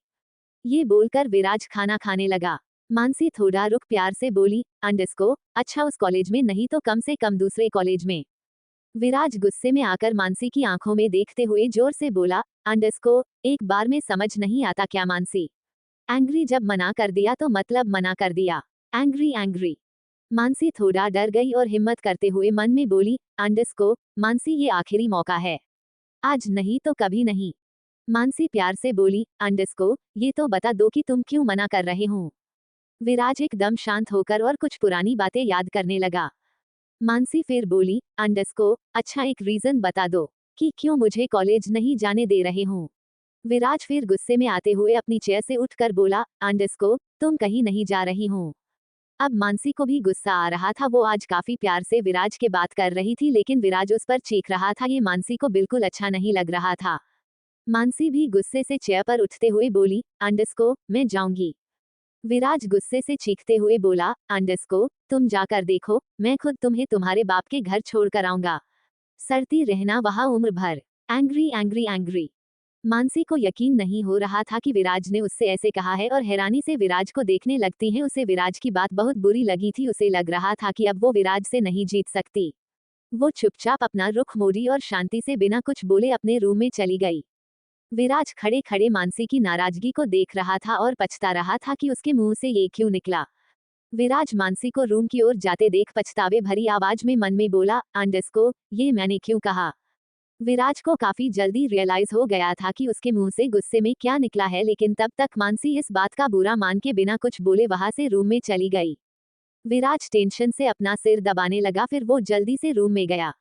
ये बोलकर विराज खाना खाने लगा। मानसी थोड़ा रुक प्यार से बोली, अंडरस्को अच्छा उस कॉलेज में नहीं तो कम से कम दूसरे कॉलेज में। विराज गुस्से में आकर मानसी की आंखों में देखते हुए जोर से बोला, अंडरस्को एक बार में समझ नहीं आता क्या मानसी? एंग्री जब मना कर दिया तो मतलब मना कर दिया। Angry angry. मानसी थोड़ा डर गई और हिम्मत करते हुए मन में बोली, अंडरस्को मानसी ये आखिरी मौका है, आज नहीं तो कभी नहीं। मानसी प्यार से बोली, अंडरस्को ये तो बता दो कि तुम क्यों मना कर रहे हो। विराज एकदम शांत होकर और कुछ पुरानी बातें याद करने लगा। मानसी फिर बोली, अंडरस्को अच्छा एक रीजन बता दो कि क्यों मुझे कॉलेज नहीं जाने दे रहे हो। विराज फिर गुस्से में आते हुए अपनी चेयर से उठकर बोला, अंडरस्को तुम कहीं नहीं जा रही हो। अब मानसी को भी गुस्सा आ रहा था, वो आज काफी प्यार से विराज के बात कर रही थी लेकिन विराज उस पर चीख रहा था, ये मानसी को बिल्कुल अच्छा नहीं लग रहा था। मानसी भी गुस्से से चेयर पर उठते हुए बोली, अंडरस्को मैं जाऊंगी। विराज गुस्से से चीखते हुए बोला, अंडरस्को तुम जाकर देखो, मैं खुद तुम्हें तुम्हारे बाप के घर छोड़कर आऊंगा, सड़ती रहना वहां उम्र भर। Angry angry angry. मानसी को यकीन नहीं हो रहा था कि विराज ने उससे ऐसे कहा है और हैरानी से विराज को देखने लगती है। उसे विराज की बात बहुत बुरी लगी थी, उसे लग रहा था कि अब वो विराज से नहीं जीत सकती। वो चुपचाप अपना रुख मोड़ी और शांति से बिना कुछ बोले अपने रूम में चली गई। विराज खड़े खड़े मानसी की नाराजगी को देख रहा था और पछता रहा था कि उसके मुंह से ये क्यों निकला। विराज मानसी को रूम की ओर जाते देख पछतावे भरी आवाज में मन में बोला, अंडरस्को ये मैंने क्यों कहा। विराज को काफी जल्दी रियलाइज हो गया था कि उसके मुंह से गुस्से में क्या निकला है, लेकिन तब तक मानसी इस बात का बुरा मान के बिना कुछ बोले वहां से रूम में चली गई। विराज टेंशन से अपना सिर दबाने लगा, फिर वो जल्दी से रूम में गया।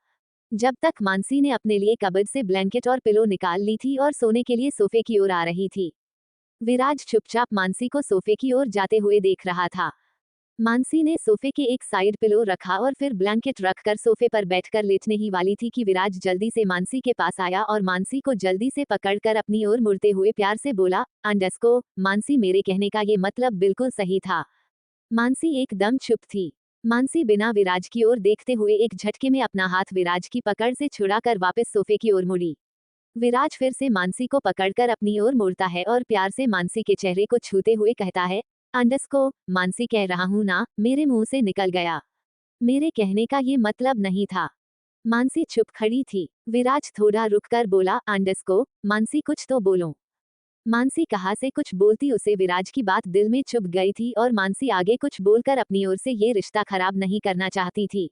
जब तक मानसी ने अपने लिए कबर्ड से ब्लैंकेट और पिलो निकाल ली थी और सोने के लिए सोफे की ओर आ रही थी। विराज चुपचाप मानसी को सोफे की ओर जाते हुए देख रहा था। मानसी ने सोफे के एक साइड पिलो रखा और फिर ब्लैंकेट रखकर सोफे पर बैठकर लेटने ही वाली थी कि विराज जल्दी से मानसी के पास आया और मानसी को जल्दी से पकड़कर अपनी ओर मुड़ते हुए प्यार से बोला, अंडरस्को मानसी मेरे कहने का ये मतलब बिल्कुल सही था। मानसी एकदम चुप थी। मानसी बिना विराज की ओर देखते हुए एक झटके में अपना हाथ विराज की पकड़ से छुड़ाकर वापस सोफे की ओर मुड़ी। विराज फिर से मानसी को पकड़कर अपनी ओर मुड़ता है और प्यार से मानसी के चेहरे को छूते हुए कहता है, अंडरस्को मानसी कह रहा हूं ना, मेरे मुंह से निकल गया, मेरे कहने का ये मतलब नहीं था। मानसी चुप खड़ी थी। विराज थोड़ा रुककर बोला, अंडरस्को मानसी कुछ तो बोलो। मानसी कहाँ से कुछ बोलती, उसे विराज की बात दिल में चुभ गई थी और मानसी आगे कुछ बोलकर अपनी ओर से ये रिश्ता खराब नहीं करना चाहती थी।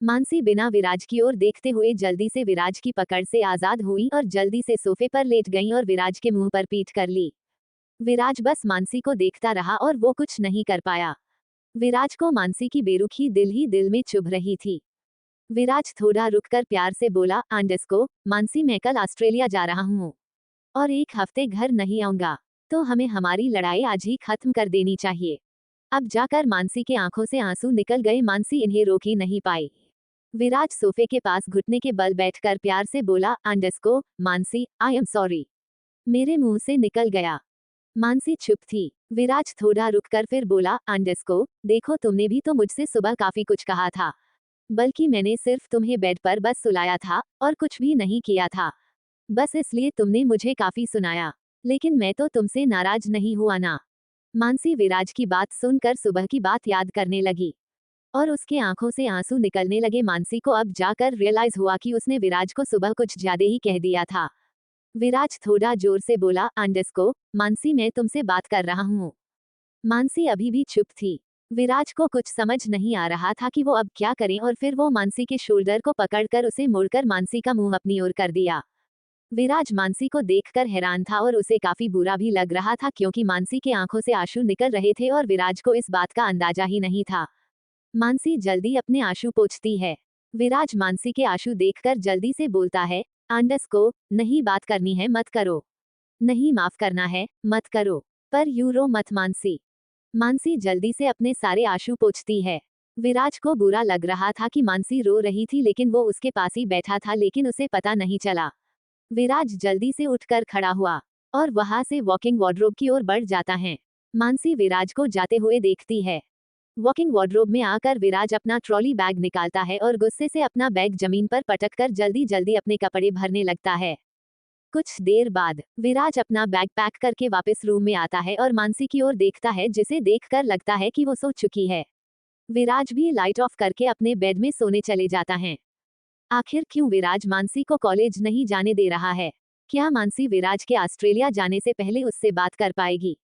मानसी बिना विराज की ओर देखते हुए जल्दी से विराज की पकड़ से आजाद हुई और जल्दी से सोफे पर लेट गई और विराज के मुंह पर पीठ कर ली। विराज बस मानसी को देखता रहा और वो कुछ नहीं कर पाया। विराज को मानसी की बेरुखी ही दिल में चुभ रही थी। विराज थोड़ा रुककर प्यार से बोला, अंडरस्को मानसी मैं कल ऑस्ट्रेलिया जा रहा हूँ और एक हफ्ते घर नहीं आऊंगा, तो हमें हमारी लड़ाई आज ही खत्म कर देनी चाहिए। अब जाकर मानसी के आंखों से आंसू निकल गए, मानसी इन्हें रोक ही नहीं पाई। विराज सोफे के पास घुटने के बल बैठकर प्यार से बोला, अंडरस्को मानसी आई एम सॉरी, मेरे मुंह से निकल गया। मानसी चुप थी। विराज थोड़ा रुककर फिर बोला, अंडरस्को देखो तुमने भी तो मुझसे सुबह काफी कुछ कहा था, बल्कि मैंने सिर्फ तुम्हें बेड पर बस सुलाया था और कुछ भी नहीं किया था, बस इसलिए तुमने मुझे काफी सुनाया, लेकिन मैं तो तुमसे नाराज नहीं हुआ ना। मानसी विराज की बात सुनकर सुबह की बात याद करने लगी और उसके आंखों से आंसू निकलने लगे। मानसी को अब जाकर रियलाइज हुआ कि उसने विराज को सुबह कुछ ज्यादा ही कह दिया था। विराज थोड़ा जोर से बोला, अंडरस्को मानसी मैं तुमसे बात कर रहा हूँ। मानसी अभी भी चुप थी। विराज को कुछ समझ नहीं आ रहा था कि वो अब क्या करें और फिर वो मानसी के शोल्डर को पकड़कर उसे मुड़कर मानसी का मुंह अपनी ओर कर दिया। विराज मानसी को देखकर हैरान था और उसे काफी बुरा भी लग रहा था, क्योंकि मानसी के आंखों से आंसू निकल रहे थे और विराज को इस बात का अंदाजा ही नहीं था। मानसी जल्दी अपने आंसू पोंछती है। विराज मानसी के आंसू देखकर जल्दी से बोलता है, अंडरस्को नहीं बात करनी है मत करो, नहीं माफ करना है मत करो, पर यूं रो मत मानसी। मानसी जल्दी से अपने सारे आंसू पोंछती है। विराज को बुरा लग रहा था कि मानसी रो रही थी, लेकिन वो उसके पास ही बैठा था, लेकिन उसे पता नहीं चला। विराज जल्दी से उठकर खड़ा हुआ और वहां से वॉकिंग वार्डरोब की ओर बढ़ जाता है। मानसी विराज को जाते हुए देखती है। वॉकिंग वार्डरोब में आकर विराज अपना ट्रॉली बैग निकालता है और गुस्से से अपना बैग जमीन पर पटक कर जल्दी जल्दी अपने कपड़े भरने लगता है। कुछ देर बाद विराज अपना बैग पैक करके वापस रूम में आता है और मानसी की ओर देखता है, जिसे देखकर लगता है कि वो सो चुकी है। विराज भी लाइट ऑफ करके अपने बेड में सोने चले जाता है। आखिर क्यों विराज मानसी को कॉलेज नहीं जाने दे रहा है? क्या मानसी विराज के ऑस्ट्रेलिया जाने से पहले उससे बात कर पाएगी?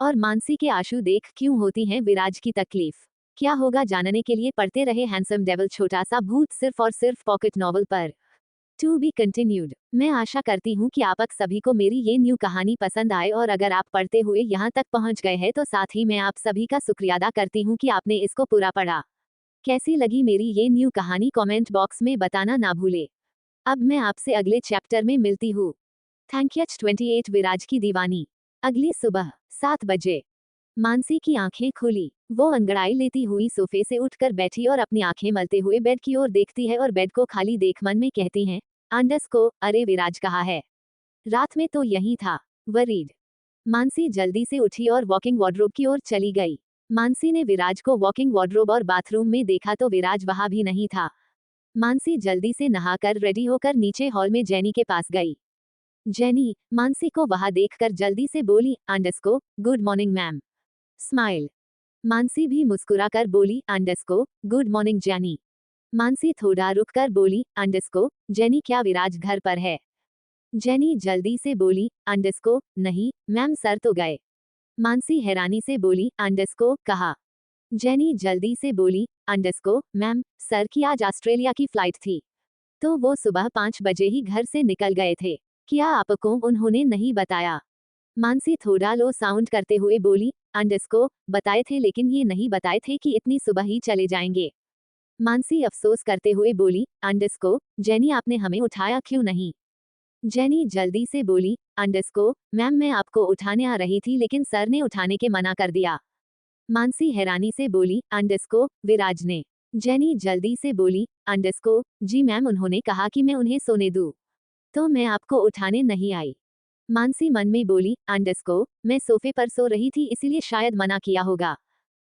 और मानसी के आंसू देख क्यों होती है विराज की तकलीफ? क्या होगा जानने के लिए पढ़ते रहे हैंडसम डेविल छोटा सा भूत, सिर्फ और सिर्फ पॉकेट नॉवल पर। To be continued. मैं आशा करती हूँ कि आप सभी को मेरी ये न्यू कहानी पसंद आए, और अगर आप पढ़ते हुए यहाँ तक पहुँच गए हैं तो साथ ही मैं आप सभी का शुक्रिया अदा करती हूँ कि आपने इसको पूरा पढ़ा। कैसी लगी मेरी ये न्यू कहानी कमेंट बॉक्स में बताना ना भूले। अब मैं आपसे अगले चैप्टर में मिलती हूँ। Thank you. 28 विराज की दीवानी। अगली सुबह 7 बजे मानसी की आंखें खुली। वो अंगड़ाई लेती हुई सोफे से उठकर बैठी और अपनी आंखें मलते हुए बेड की ओर देखती है और बेड को खाली देख मन में कहती हैं, आंडस को, अरे विराज कहाँ है? रात में तो यही था। वरीड। मानसी जल्दी से उठी और वॉकिंग वार्डरोब की ओर चली गई। मानसी ने विराज को वॉकिंग वार्डरोब और बाथरूम में देखा तो विराज वहां भी नहीं था। मानसी जल्दी से नहाकर रेडी होकर नीचे हॉल में जेनी के पास गई। जेनी मानसी को वहां देखकर जल्दी से बोली, आंडस को, good morning ma'am. Smile. Mansi भी मुस्कुराकर बोली, आंडस को, गुड मॉर्निंग जेनी। मानसी थोड़ा रुककर बोली, आंडस को, जेनी क्या विराज घर पर है? जेनी जल्दी से बोली, आंडस को, नहीं मैम, सर तो गए। मानसी हैरानी से बोली, आंडस को कहा? जेनी जल्दी से बोली, आंडस को, मैम, सर की आज ऑस्ट्रेलिया की फ्लाइट थी, तो वो सुबह 5 बजे ही घर से निकल गए थे। क्या आपको उन्होंने नहीं बताया? मानसी थोड़ा लो साउंड करते हुए बोली, आंडस को बताए थे, लेकिन ये नहीं बताए थे कि इतनी सुबह ही चले जाएंगे। मानसी अफसोस करते हुए बोली, आंडस को, जेनी आपने हमें उठाया क्यों नहीं? जेनी जल्दी से बोली, आंडस को, मैम मैं आपको उठाने आ रही थी, लेकिन सर ने उठाने के मना कर दिया। मानसी हैरानी से बोली, आंडस को, विराज ने? जेनी जल्दी से बोली, आंडस को, जी मैम, उन्होंने कहा कि मैं उन्हें सोने दूं, तो मैं आपको उठाने नहीं आई। मानसी मन में बोली, आंडस को, मैं सोफे पर सो रही थी, इसीलिए शायद मना किया होगा।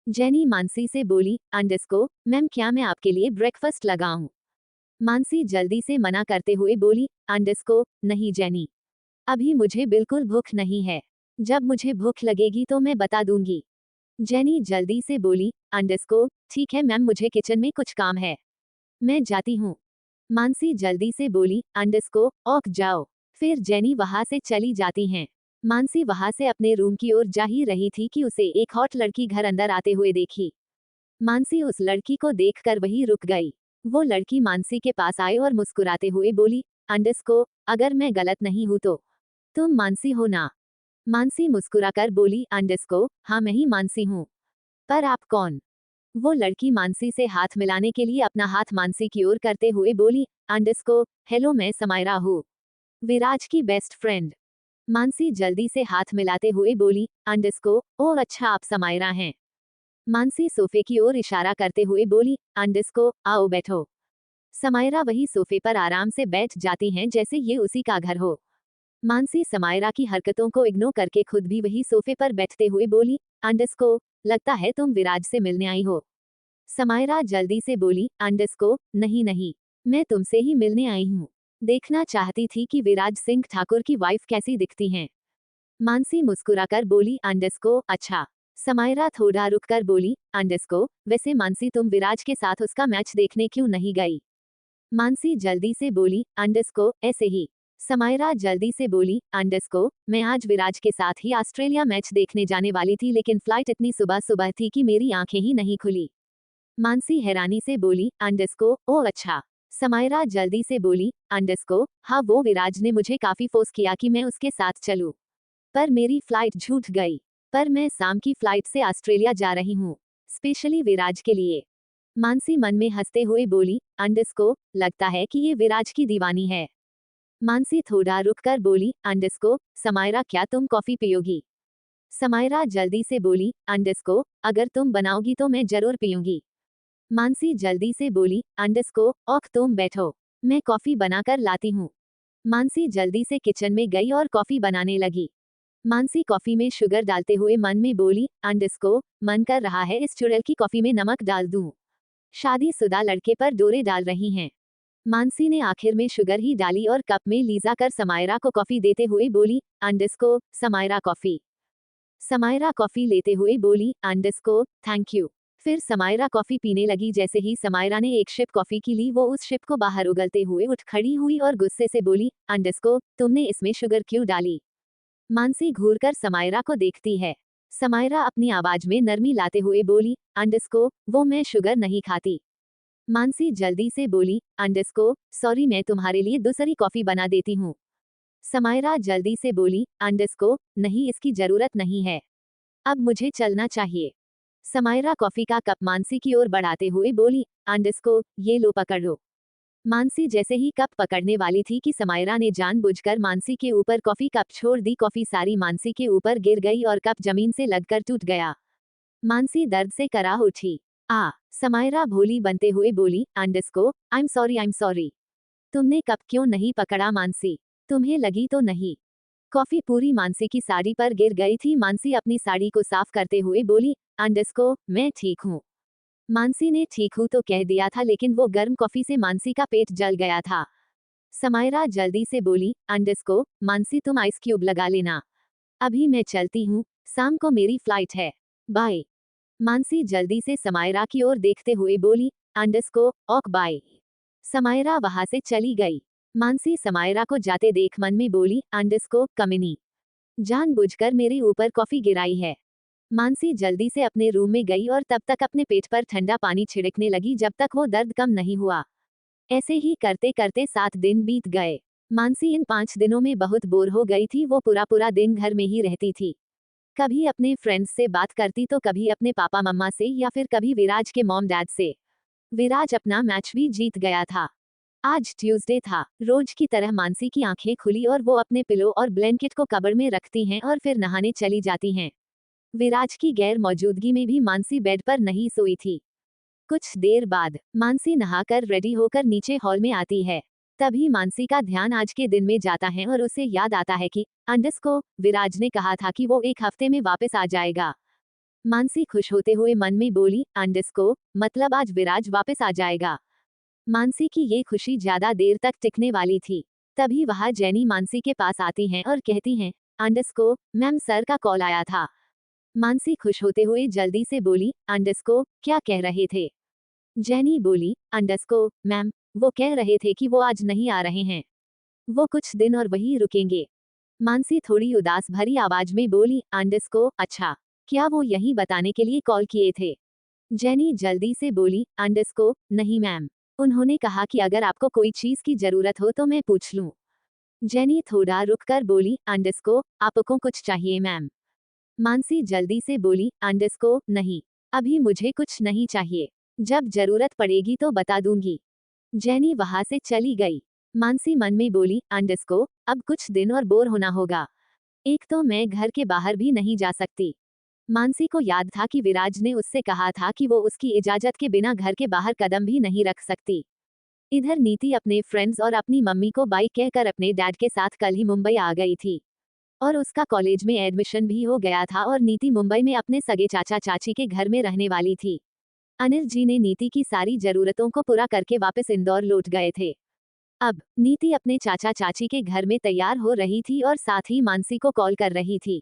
जेनी मानसी से बोली, आंडस को, मैम क्या मैं आपके लिए ब्रेकफास्ट लगाऊं? मानसी जल्दी से मना करते हुए बोली, आंडस को, नहीं जेनी, अभी मुझे बिल्कुल भूख नहीं है। जब मुझे भूख लगेगी तो मैं बता दूंगी। जेनी जल्दी से बोली, आंडस को, ठीक है मैम, मुझे किचन में कुछ काम है, मैं जाती हूँ। मानसी जल्दी से बोली, आंडस को, औक जाओ। फिर जेनी वहां से चली जाती हैं। मानसी वहां से अपने रूम की ओर जा ही रही थी कि उसे एक हॉट लड़की घर अंदर आते हुए देखी। मानसी उस लड़की को देखकर वहीं रुक गई। वो लड़की मानसी के पास आई और मुस्कुराते हुए बोली, आंडस को, अगर मैं गलत नहीं हूं तो तुम मानसी हो ना? मानसी मुस्कुराकर बोली, आंडस को, हाँ मैं ही मानसी हूँ। पर आप कौन? वो लड़की मानसी से हाथ मिलाने के लिए अपना हाथ मानसी की ओर करते हुए बोली, आंडस को, हेलो मैं समायरा हूँ, विराज की बेस्ट फ्रेंड। मानसी जल्दी से हाथ मिलाते हुए बोली, आंडस को, ओह अच्छा आप समायरा हैं। मानसी सोफे की ओर इशारा करते हुए बोली, आंडस को, आओ बैठो। समायरा वही सोफे पर आराम से बैठ जाती हैं जैसे ये उसी का घर हो। मानसी समायरा की हरकतों को इग्नोर करके खुद भी वही सोफे पर बैठते हुए बोली, आंडस को, लगता है तुम विराज से मिलने आई हो। समायरा जल्दी से बोली, आंडस को, नहीं नहीं, मैं तुमसे ही मिलने आई हूँ। देखना चाहती थी कि विराज सिंह ठाकुर की वाइफ कैसी दिखती हैं। मानसी मुस्कुराकर बोली, आंडस को, अच्छा। समायरा थोड़ा रुककर बोली, आंडस को, वैसे मानसी तुम विराज के साथ उसका मैच देखने क्यों नहीं गई? मानसी जल्दी से बोली, आंडस को, ऐसे ही। समायरा जल्दी से बोली, आंडस को, मैं आज विराज के साथ ही ऑस्ट्रेलिया मैच देखने जाने वाली थी, लेकिन फ्लाइट इतनी सुबह सुबह थी कि मेरी आंखें ही नहीं खुली। मानसी हैरानी से बोली, आंडस को, ओह अच्छा। समायरा जल्दी से बोली, आंडस को, हाँ वो विराज ने मुझे काफी फोर्स किया कि मैं उसके साथ चलूं, पर मेरी फ्लाइट छूट गई। पर मैं शाम की फ्लाइट से ऑस्ट्रेलिया जा रही हूँ, स्पेशली विराज के लिए। मानसी मन में हंसते हुए बोली, आंडस को, लगता है कि ये विराज की दीवानी है। मानसी थोड़ा रुककर बोली, आंडस को, समायरा क्या तुम कॉफी पियोगी? समायरा जल्दी से बोली, आंडस को, अगर तुम बनाओगी तो मैं जरूर पीऊंगी। मानसी जल्दी से बोली, अंडरस्को ओक तुम बैठो, मैं कॉफी बनाकर लाती हूँ। मानसी जल्दी से किचन में गई और कॉफी बनाने लगी। मानसी कॉफी में शुगर डालते हुए मन में बोली, अंडरस्को मन कर रहा है इस चुड़ैल की कॉफी में नमक डाल दूं। शादीशुदा लड़के पर डोरे डाल रही हैं। मानसी ने आखिर में शुगर ही डाली और कप में लीजा कर समायरा को कॉफी देते हुए बोली, अंडरस्को समायरा कॉफी। समायरा कॉफी लेते हुए बोली, अंडरस्को थैंक यू। फिर समायरा कॉफी पीने लगी। जैसे ही समायरा ने एक शिप कॉफी की ली, वो उस शिप को बाहर उगलते हुए उठ खड़ी हुई और गुस्से से बोली, अंडरस्को तुमने इसमें शुगर क्यों डाली। मानसी घूरकर समायरा को देखती है। समायरा अपनी आवाज में नरमी लाते हुए बोली, अंडरस्को वो मैं शुगर नहीं खाती। मानसी जल्दी से बोली, अंडरस्को सॉरी मैं तुम्हारे लिए दूसरी कॉफी बना देती हूँ। समायरा जल्दी से बोली, अंडरस्को नहीं इसकी जरूरत नहीं है, अब मुझे चलना चाहिए। समायरा कॉफी का कप मानसी की ओर बढ़ाते हुए बोली, अंडरस्को ये लो पकड़ लो। मानसी जैसे ही कप पकड़ने वाली थी कि समायरा ने जानबूझकर मानसी के ऊपर कॉफी कप छोड़ दी। कॉफी सारी मानसी के ऊपर गिर गई और कप जमीन से लगकर टूट गया। मानसी दर्द से कराह उठी। समायरा भोली बनते हुए बोली, अंडरस्को आई एम सॉरी। तुमने कप क्यों नहीं पकड़ा मानसी, तुम्हें लगी तो नहीं। कॉफी पूरी मानसी की साड़ी पर गिर गई थी। मानसी अपनी साड़ी को साफ करते हुए बोली, अंडरस्को मैं ठीक हूँ। मानसी ने ठीक हूँ तो कह दिया था, लेकिन वो गर्म कॉफी से मानसी का पेट जल गया था। समायरा जल्दी से बोली, अंडरस्को मानसी तुम आइस क्यूब लगा लेना, अभी मैं चलती हूँ, शाम को मेरी फ्लाइट है, बाय। मानसी जल्दी से समायरा की ओर देखते हुए बोली, अंडरस्को ओक बाय। समायरा वहां से चली गई। मानसी समायरा को जाते देख मन में बोली, अंडरस्को कमिनी, जानबूझकर मेरे ऊपर कॉफी गिराई है। मानसी जल्दी से अपने रूम में गई और तब तक अपने पेट पर ठंडा पानी छिड़कने लगी जब तक वो दर्द कम नहीं हुआ। ऐसे ही करते करते 7 दिन बीत गए। मानसी इन 5 दिनों में बहुत बोर हो गई थी। वो पूरा पूरा दिन घर में ही रहती थी। कभी अपने फ्रेंड्स से बात करती तो कभी अपने पापा मम्मा से या फिर कभी विराज के मॉम डैड से। विराज अपना मैच भी जीत गया था। आज ट्यूसडे था। रोज की तरह मानसी की आंखें खुली और वो अपने पिलो और ब्लैंकेट को कबर्ड में रखती हैं और फिर नहाने चली जाती हैं। विराज की गैर मौजूदगी में भी मानसी बेड पर नहीं सोई थी। कुछ देर बाद मानसी नहाकर रेडी होकर नीचे हॉल में आती है। तभी मानसी का ध्यान आज के दिन में जाता है और उसे याद आता है कि अंडरस्को विराज ने कहा था कि वो 1 हफ्ते में वापस आ जाएगा। मानसी खुश होते हुए मन में बोली, अंडरस्को मतलब आज विराज वापस आ जाएगा। मानसी की ये खुशी ज्यादा देर तक टिकने वाली थी। तभी वहां जेनी मानसी के पास आती हैं और कहती हैं, अंडरस्को मैम सर का कॉल आया था। मानसी खुश होते हुए जल्दी से बोली, अंडरस्को क्या कह रहे थे। जेनी बोली, अंडरस्को मैम वो कह रहे थे कि वो आज नहीं आ रहे हैं, वो कुछ दिन और वहीं रुकेंगे। मानसी थोड़ी उदास भरी आवाज में बोली, अंडरस्को अच्छा, क्या वो यही बताने के लिए कॉल किए थे। जेनी जल्दी से बोली, अंडरस्को नहीं मैम, उन्होंने कहा कि अगर आपको कोई चीज की जरूरत हो तो मैं पूछ लूं। जेनी थोड़ा रुककर बोली, अंडरस्को आपको कुछ चाहिए मैम। मानसी जल्दी से बोली, अंडरस्को नहीं, अभी मुझे कुछ नहीं चाहिए, जब जरूरत पड़ेगी तो बता दूंगी। जेनी वहां से चली गई। मानसी मन में बोली, अंडरस्को अब कुछ दिन और बोर होना होगा, एक तो मैं घर के बाहर भी नहीं जा सकती। मानसी को याद था कि विराज ने उससे कहा था कि वो उसकी इजाजत के बिना घर के बाहर कदम भी नहीं रख सकती। इधर नीति अपने फ्रेंड्स और अपनी मम्मी को बाय कहकर अपने डैड के साथ कल ही मुंबई आ गई थी और उसका कॉलेज में एडमिशन भी हो गया था और नीति मुंबई में अपने सगे चाचा चाची के घर में रहने वाली थी। अनिल जी ने नीति की सारी जरूरतों को पूरा करके वापस इंदौर लौट गए थे। अब नीति अपने चाचा चाची के घर में तैयार हो रही थी और साथ ही मानसी को कॉल कर रही थी।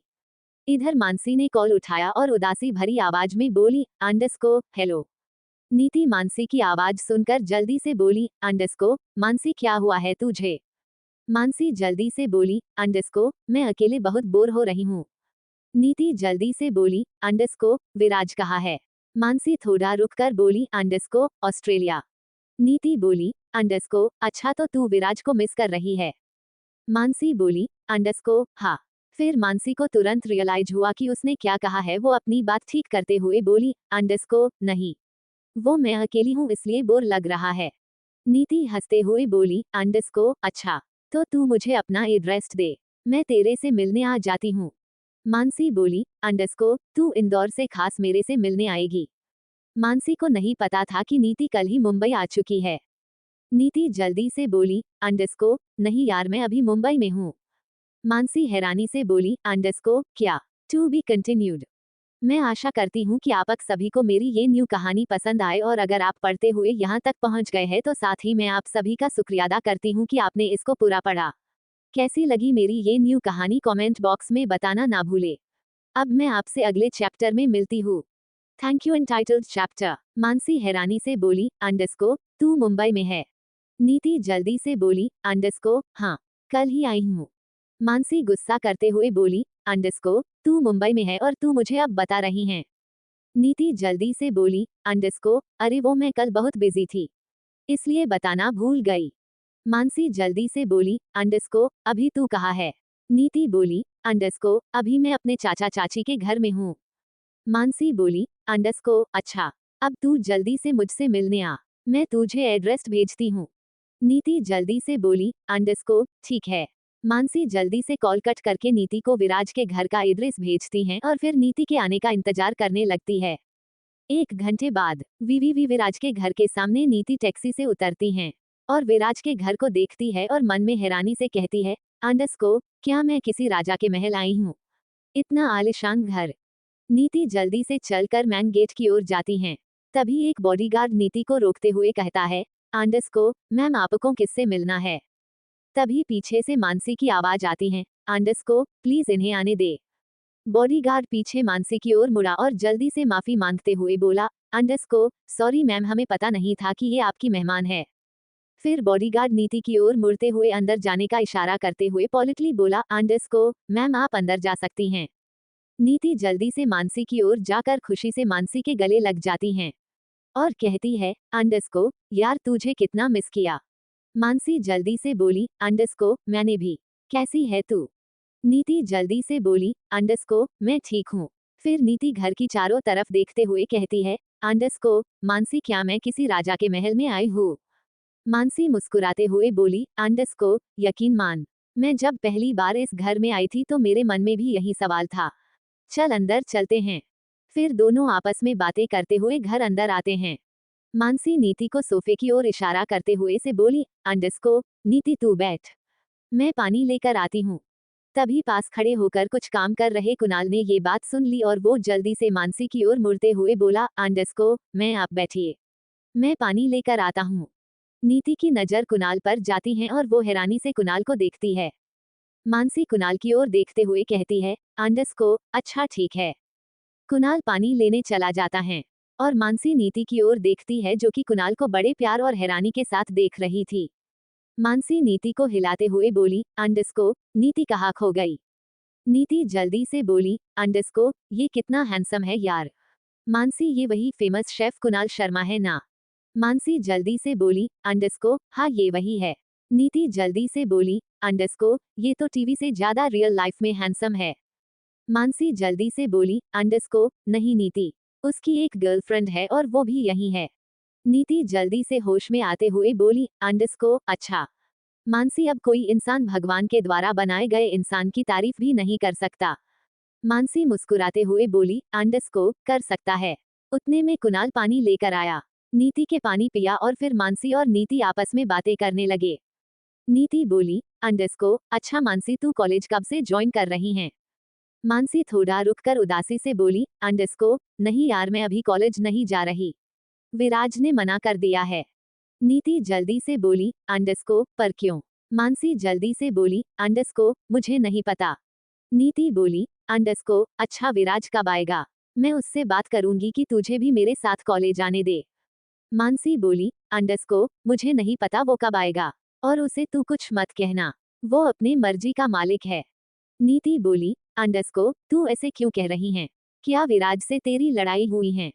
इधर मानसी ने कॉल उठाया और उदासी भरी आवाज में बोली, अंडरस्को हेलो। नीति मानसी की आवाज सुनकर जल्दी से बोली, अंडरस्को मानसी क्या हुआ है तुझे। मानसी जल्दी से बोली, अंडरस्को मैं अकेले बहुत बोर हो रही हूँ। नीति जल्दी से बोली, अंडरस्को विराज कहाँ है। मानसी थोड़ा रुककर बोली, अंडरस्को ऑस्ट्रेलिया। नीति बोली, अंडरस्को अच्छा तो तू विराज को मिस कर रही है। मानसी बोली, अंडरस्को हाँ। फिर मानसी को तुरंत रियलाइज हुआ कि उसने क्या कहा है। वो अपनी बात ठीक करते हुए बोली, अंडरस्को नहीं, वो मैं अकेली हूँ इसलिए बोर लग रहा है। नीति हंसते हुए बोली, अंडरस्को अच्छा, तो तू मुझे अपना एड्रेस दे, मैं तेरे से मिलने आ जाती हूँ। मानसी बोली, अंडरस्को तू इंदौर से खास मेरे से मिलने आएगी। मानसी को नहीं पता था कि नीति कल ही मुंबई आ चुकी है। नीति जल्दी से बोली, अंडरस्को, नहीं यार मैं अभी मुंबई में हूँ। मानसी हैरानी से बोली, अंडरस्को, क्या? To be continued. मैं आशा करती हूँ कि आप सभी को मेरी ये न्यू कहानी पसंद आए और अगर आप पढ़ते हुए यहाँ तक पहुँच गए हैं तो साथ ही मैं आप सभी का शुक्रिया अदा करती हूँ कि आपने इसको पूरा पढ़ा। कैसी लगी मेरी ये न्यू कहानी कमेंट बॉक्स में बताना ना भूले। अब मैं आपसे अगले चैप्टर में मिलती हूँ। Thank you. Entitled chapter. Mansi हैरानी से बोली, अंडरस्को, तू मुंबई में है? नीति जल्दी से बोली, अंडरस्को, हाँ, कल ही आई हूँ। मानसी गुस्सा करते हुए बोली, अंडरस्को, तू मुंबई में है और तू मुझे अब बता रही है? नीति जल्दी से बोली, अंडरस्को, अरे वो मैं कल बहुत बिजी थी, इसलिए बताना भूल गई। मानसी जल्दी से बोली, अंडरस्को, अभी तू कहाँ है? नीति बोली, अंडरस्को, अभी मैं अपने चाचा चाची के घर में हूँ। मानसी बोली, अंडरस्को, अच्छा, अब तू जल्दी से मुझसे मिलने आ, मैं तुझे एड्रेस भेजती हूँ। नीति जल्दी से बोली, अंडरस्को, ठीक है। मानसी जल्दी से कॉल कट करके नीति को विराज के घर का एड्रेस भेजती हैं और फिर नीति के आने का इंतजार करने लगती है। 1 घंटे बाद वीवी विराज के घर के सामने नीति टैक्सी से उतरती हैं और विराज के घर को देखती है और मन में हैरानी से कहती है, अंडरस्को, क्या मैं किसी राजा के महल आई हूँ? इतना आलीशान घर। नीति जल्दी से चलकर मैन गेट की ओर जाती हैं। तभी एक बॉडीगार्ड नीति को रोकते हुए कहता है, अंडरस्को, मैम आपको किससे मिलना है? तभी पीछे से मानसी की आवाज आती है, अंडरस्को, प्लीज इन्हें आने दे। बॉडीगार्ड पीछे मानसी की ओर मुड़ा और जल्दी से माफी मांगते हुए बोला, अंडरस्को, सॉरी मैम, हमें पता नहीं था कि ये आपकी मेहमान है। फिर बॉडीगार्ड नीति की ओर मुड़ते हुए अंदर जाने का इशारा करते हुए पॉलिटली बोला, अंडरस्को, मैम आप अंदर जा सकती हैं। नीति जल्दी से मानसी की ओर जाकर खुशी से मानसी के गले लग जाती हैं और कहती है, अंडरस्को, यार तुझे कितना मिस किया। मानसी जल्दी से बोली, अंडरस्को, मैंने भी। कैसी है तू? नीति जल्दी से बोली, अंडरस्को, मैं ठीक हूँ। फिर नीति घर की चारों तरफ देखते हुए कहती है, अंडरस्को, मानसी क्या मैं किसी राजा के महल में आई हूँ? मानसी मुस्कुराते हुए बोली, अंडरस्को, यकीन मान, मैं जब पहली बार इस घर में आई थी तो मेरे मन में भी यही सवाल था। चल अंदर चलते हैं। फिर दोनों आपस में बातें करते हुए घर अंदर आते हैं। मानसी नीति को सोफे की ओर इशारा करते हुए से बोली, अंडरस्को, नीति तू बैठ, मैं पानी लेकर आती हूँ। तभी पास खड़े होकर कुछ काम कर रहे कुणाल ने ये बात सुन ली और वो जल्दी से मानसी की ओर मुड़ते हुए बोला, अंडरस्को, मैं आप बैठिए, मैं पानी लेकर आता हूँ। नीति की नजर कुणाल पर जाती है और वो हैरानी से कुणाल को देखती है। मानसी कुणाल की ओर देखते हुए कहती है, अंडरस्को, अच्छा ठीक है। कुणाल पानी लेने चला जाता है और मानसी नीति की ओर देखती है जो कि कुणाल को बड़े प्यार और हैरानी के साथ देख रही थी। मानसी नीति को हिलाते हुए बोली, अंडरस्को, नीति कहाँ खो गई? नीति जल्दी से बोली, अंडरस्को, ये कितना हैंडसम है यार। मानसी ये वही फेमस शेफ कुणाल शर्मा है ना? मानसी जल्दी से बोली, अंडरस्को, हाँ ये वही है। नीति जल्दी से बोली, अंडरस्को, ये तो टीवी से ज्यादा रियल लाइफ में हैंडसम है। मानसी जल्दी से बोली, अंडरस्को, नहीं नीति, उसकी एक गर्लफ्रेंड है और वो भी यही है। नीति जल्दी से होश में आते हुए बोली, अंडरस्को, अच्छा। मानसी अब कोई इंसान भगवान के द्वारा बनाए गए इंसान की तारीफ भी नहीं कर सकता। मानसी मुस्कुराते हुए बोली, अंडरस्को, कर सकता है। उतने में कुणाल पानी लेकर आया। नीति के पानी पिया और फिर मानसी और नीति आपस में बातें करने लगे। नीति बोली, अंडरस्को, अच्छा मानसी तू कॉलेज कब से ज्वाइन कर रही हैं? मानसी थोड़ा रुककर उदासी से बोली, अंडरस्को, नहीं यार मैं अभी कॉलेज नहीं जा रही, विराज ने मना कर दिया है। नीति जल्दी से बोली, अंडरस्को, पर क्यों? मानसी जल्दी से बोली, अंडरस्को, मुझे नहीं पता। नीति बोली, अंडरस्को, अच्छा विराज कब आएगा? मैं उससे बात करूंगी कि तुझे भी मेरे साथ कॉलेज आने दे। मानसी बोली, अंडरस्को, मुझे नहीं पता वो कब आएगा और उसे तू कुछ मत कहना, वो अपनी मर्जी का मालिक है। नीति बोली, अंडरस्को, तू ऐसे क्यों कह रही हैं? क्या विराज से तेरी लड़ाई हुई है?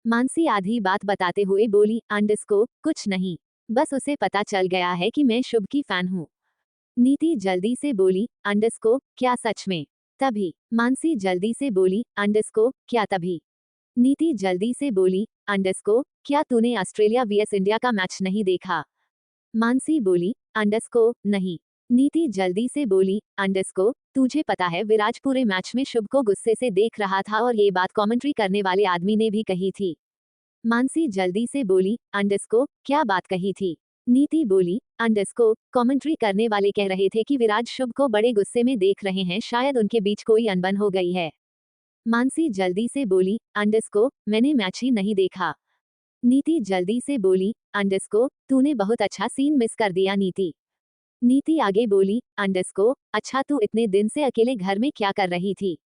मानसी आधी बात बताते हुए बोली, अंडरस्को, कुछ नहीं, बस उसे पता चल गया है कि मैं शुभ की फैन हूँ। नीति जल्दी से बोली, अंडरस्को, क्या सच में? तभी मानसी जल्दी से बोली, अंडरस्को, क्या तभी? नीति जल्दी से बोली, अंडरस्को, क्या तूने ऑस्ट्रेलिया vs इंडिया का मैच नहीं देखा? मानसी बोली, अंडरस्को, नहीं। नीति जल्दी से बोली, अंडरस्को, तुझे पता है विराज पूरे मैच में शुभ को गुस्से से देख रहा था और ये बात कमेंट्री करने वाले आदमी ने भी कही थी। मानसी जल्दी से बोली, अंडरस्को क्या बात कही थी? नीति बोली, अंडरस्को कमेंट्री करने वाले कह रहे थे कि विराज शुभ को बड़े गुस्से में देख रहे हैं, शायद उनके बीच कोई अनबन हो गई है। मानसी जल्दी से बोली, अंडरस्को मैंने मैच ही नहीं देखा। नीति जल्दी से बोली, अंडरस्को तूने बहुत अच्छा सीन मिस कर दिया नीति। नीति आगे बोली, अंडरस्को अच्छा तू इतने दिन से अकेले घर में क्या कर रही थी?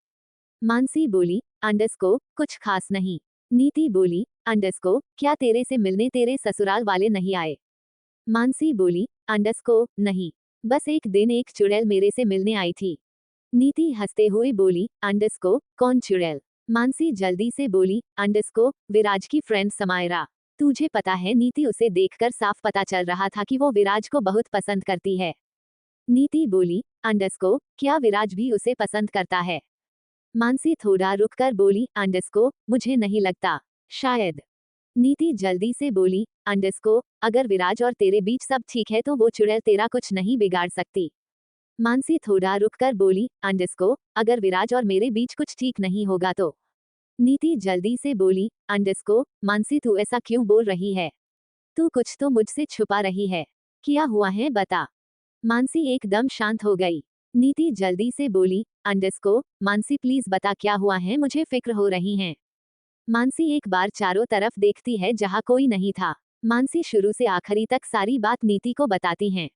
मानसी बोली, अंडरस्को कुछ खास नहीं। नीति बोली, अंडरस्को क्या तेरे से मिलने तेरे ससुराल वाले नहीं आए? मानसी बोली, अंडरस्को नहीं, बस एक दिन एक चुड़ैल मेरे से मिलने आई थी। नीति हंसते हुए बोली, अंडरस्को कौन चुड़ैल? मानसी जल्दी से बोली, अंडरस्को विराज की फ्रेंड समायरा। तुझे पता है नीति उसे देखकर साफ पता चल रहा था कि वो विराज को बहुत पसंद करती है। नीति बोली, अंडरस्को क्या विराज भी उसे पसंद करता है? मानसी थोड़ा रुककर बोली, अंडरस्को मुझे नहीं लगता, शायद। नीति जल्दी से बोली, अंडरस्को अगर विराज और तेरे बीच सब ठीक है तो वो चुड़ैल तेरा कुछ नहीं बिगाड़ सकती। मानसी थोड़ा रुककर बोली, अंडरस्को अगर विराज और मेरे बीच कुछ ठीक नहीं होगा तो? नीति जल्दी से बोली, अंडरस्को मानसी तू ऐसा क्यों बोल रही है? तू कुछ तो मुझसे छुपा रही है। क्या हुआ है बता। मानसी एकदम शांत हो गई। नीति जल्दी से बोली, अंडरस्को मानसी प्लीज बता क्या हुआ है, मुझे फिक्र हो रही है। मानसी एक बार चारों तरफ देखती है जहाँ कोई नहीं था। मानसी शुरू से आखिरी तक सारी बात नीति को बताती हैं।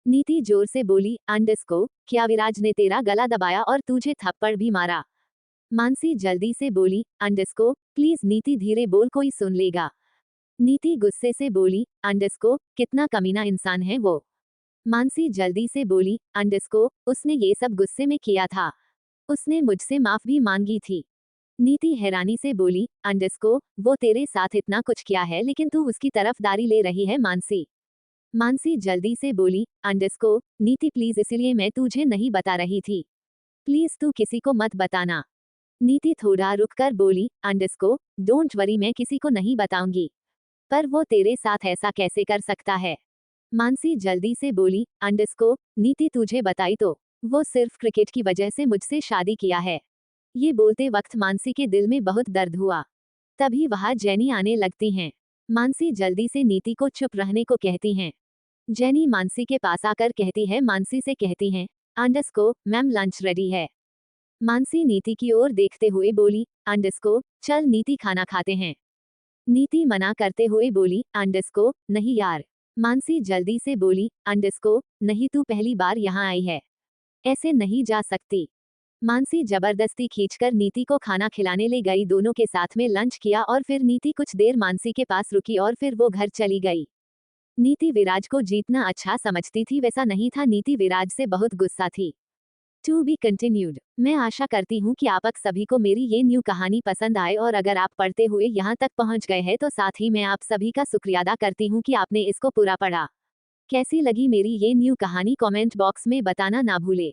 नीति जोर से बोली, अंडरस्को क्या विराज ने तेरा गला दबाया और तुझे थप्पड़ भी मारा? मानसी जल्दी से बोली, अंडरस्को प्लीज नीति धीरे बोल कोई सुन लेगा। नीति गुस्से से बोली, अंडरस्को कितना कमीना इंसान है वो। मानसी जल्दी से बोली, अंडरस्को उसने ये सब गुस्से में किया था, उसने मुझसे माफ भी मांगी थी। नीति हैरानी से बोली, अंडरस्को वो तेरे साथ इतना कुछ किया है लेकिन तू उसकी तरफदारी ले रही है? मानसी जल्दी से बोली, अंडरस्को नीति प्लीज इसलिए मैं तुझे नहीं बता रही थी, प्लीज तू किसी को मत बताना। नीति थोड़ा रुककर बोली, अंडरस्को डोंट वरी मैं किसी को नहीं बताऊंगी, पर वो तेरे साथ ऐसा कैसे कर सकता है? मानसी जल्दी से बोली, अंडरस्को नीति तुझे बताई तो वो सिर्फ क्रिकेट की वजह से मुझसे शादी किया है। ये बोलते वक्त मानसी के दिल में बहुत दर्द हुआ। तभी वहां जेनी आने लगती हैं। मानसी जल्दी से नीति को चुप रहने को कहती हैं। जेनी मानसी के पास आकर कहती है, मानसी से कहती हैं, अंडरस्को मैम लंच रेडी है। मानसी नीति की ओर देखते हुए बोली, अंडरस्को चल नीति खाना खाते हैं। नीति मना करते हुए बोली, अंडरस्को नहीं यार। मानसी जल्दी से बोली, अंडरस्को नहीं तू पहली बार यहाँ आई है, ऐसे नहीं जा सकती। मानसी जबरदस्ती खींचकर नीति को खाना खिलाने ले गई। दोनों के साथ में लंच किया और फिर नीति कुछ देर मानसी के पास रुकी और फिर वो घर चली गई। नीति विराज को जितना अच्छा समझती थी वैसा नहीं था। नीति विराज से बहुत गुस्सा थी। To be continued. मैं आशा करती हूँ कि आप सभी को मेरी ये न्यू कहानी पसंद आए और अगर आप पढ़ते हुए यहाँ तक पहुँच गए हैं तो साथ ही मैं आप सभी का शुक्रिया अदा करती हूँ कि आपने इसको पूरा पढ़ा। कैसी लगी मेरी ये न्यू कहानी कमेंट बॉक्स में बताना ना भूले।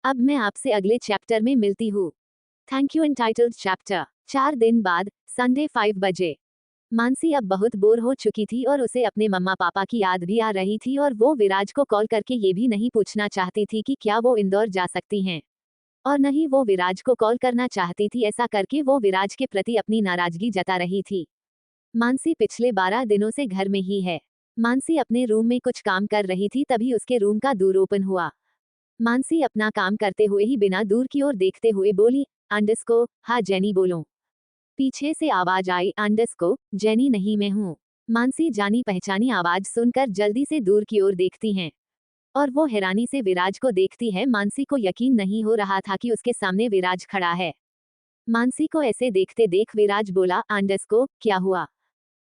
अब मैं आपसे अगले चैप्टर में मिलती हूँ। Thank you. Entitled chapter. 4 दिन बाद संडे 5 बजे। मानसी अब बहुत बोर हो चुकी थी और उसे अपने मम्मा पापा की याद भी आ रही थी और वो विराज को कॉल करके ये भी नहीं पूछना चाहती थी कि क्या वो इंदौर जा सकती हैं, और न ही वो विराज को कॉल करना चाहती थी। ऐसा करके वो विराज के प्रति अपनी नाराजगी जता रही थी। मानसी पिछले 12 दिनों से घर में ही है। मानसी अपने रूम में कुछ काम कर रही थी तभी उसके रूम का दूर ओपन हुआ। मानसी अपना काम करते हुए ही बिना दूर की ओर देखते हुए बोली, अंडरस्को हाँ जेनी बोलो। पीछे से आवाज आई, अंडरस्को जेनी नहीं मैं हूँ। मानसी जानी पहचानी आवाज सुनकर जल्दी से दूर की ओर देखती हैं और वो हैरानी से विराज को देखती है। मानसी को यकीन नहीं हो रहा था कि उसके सामने विराज खड़ा है। मानसी को ऐसे देखते देख विराज बोला, अंडरस्को क्या हुआ?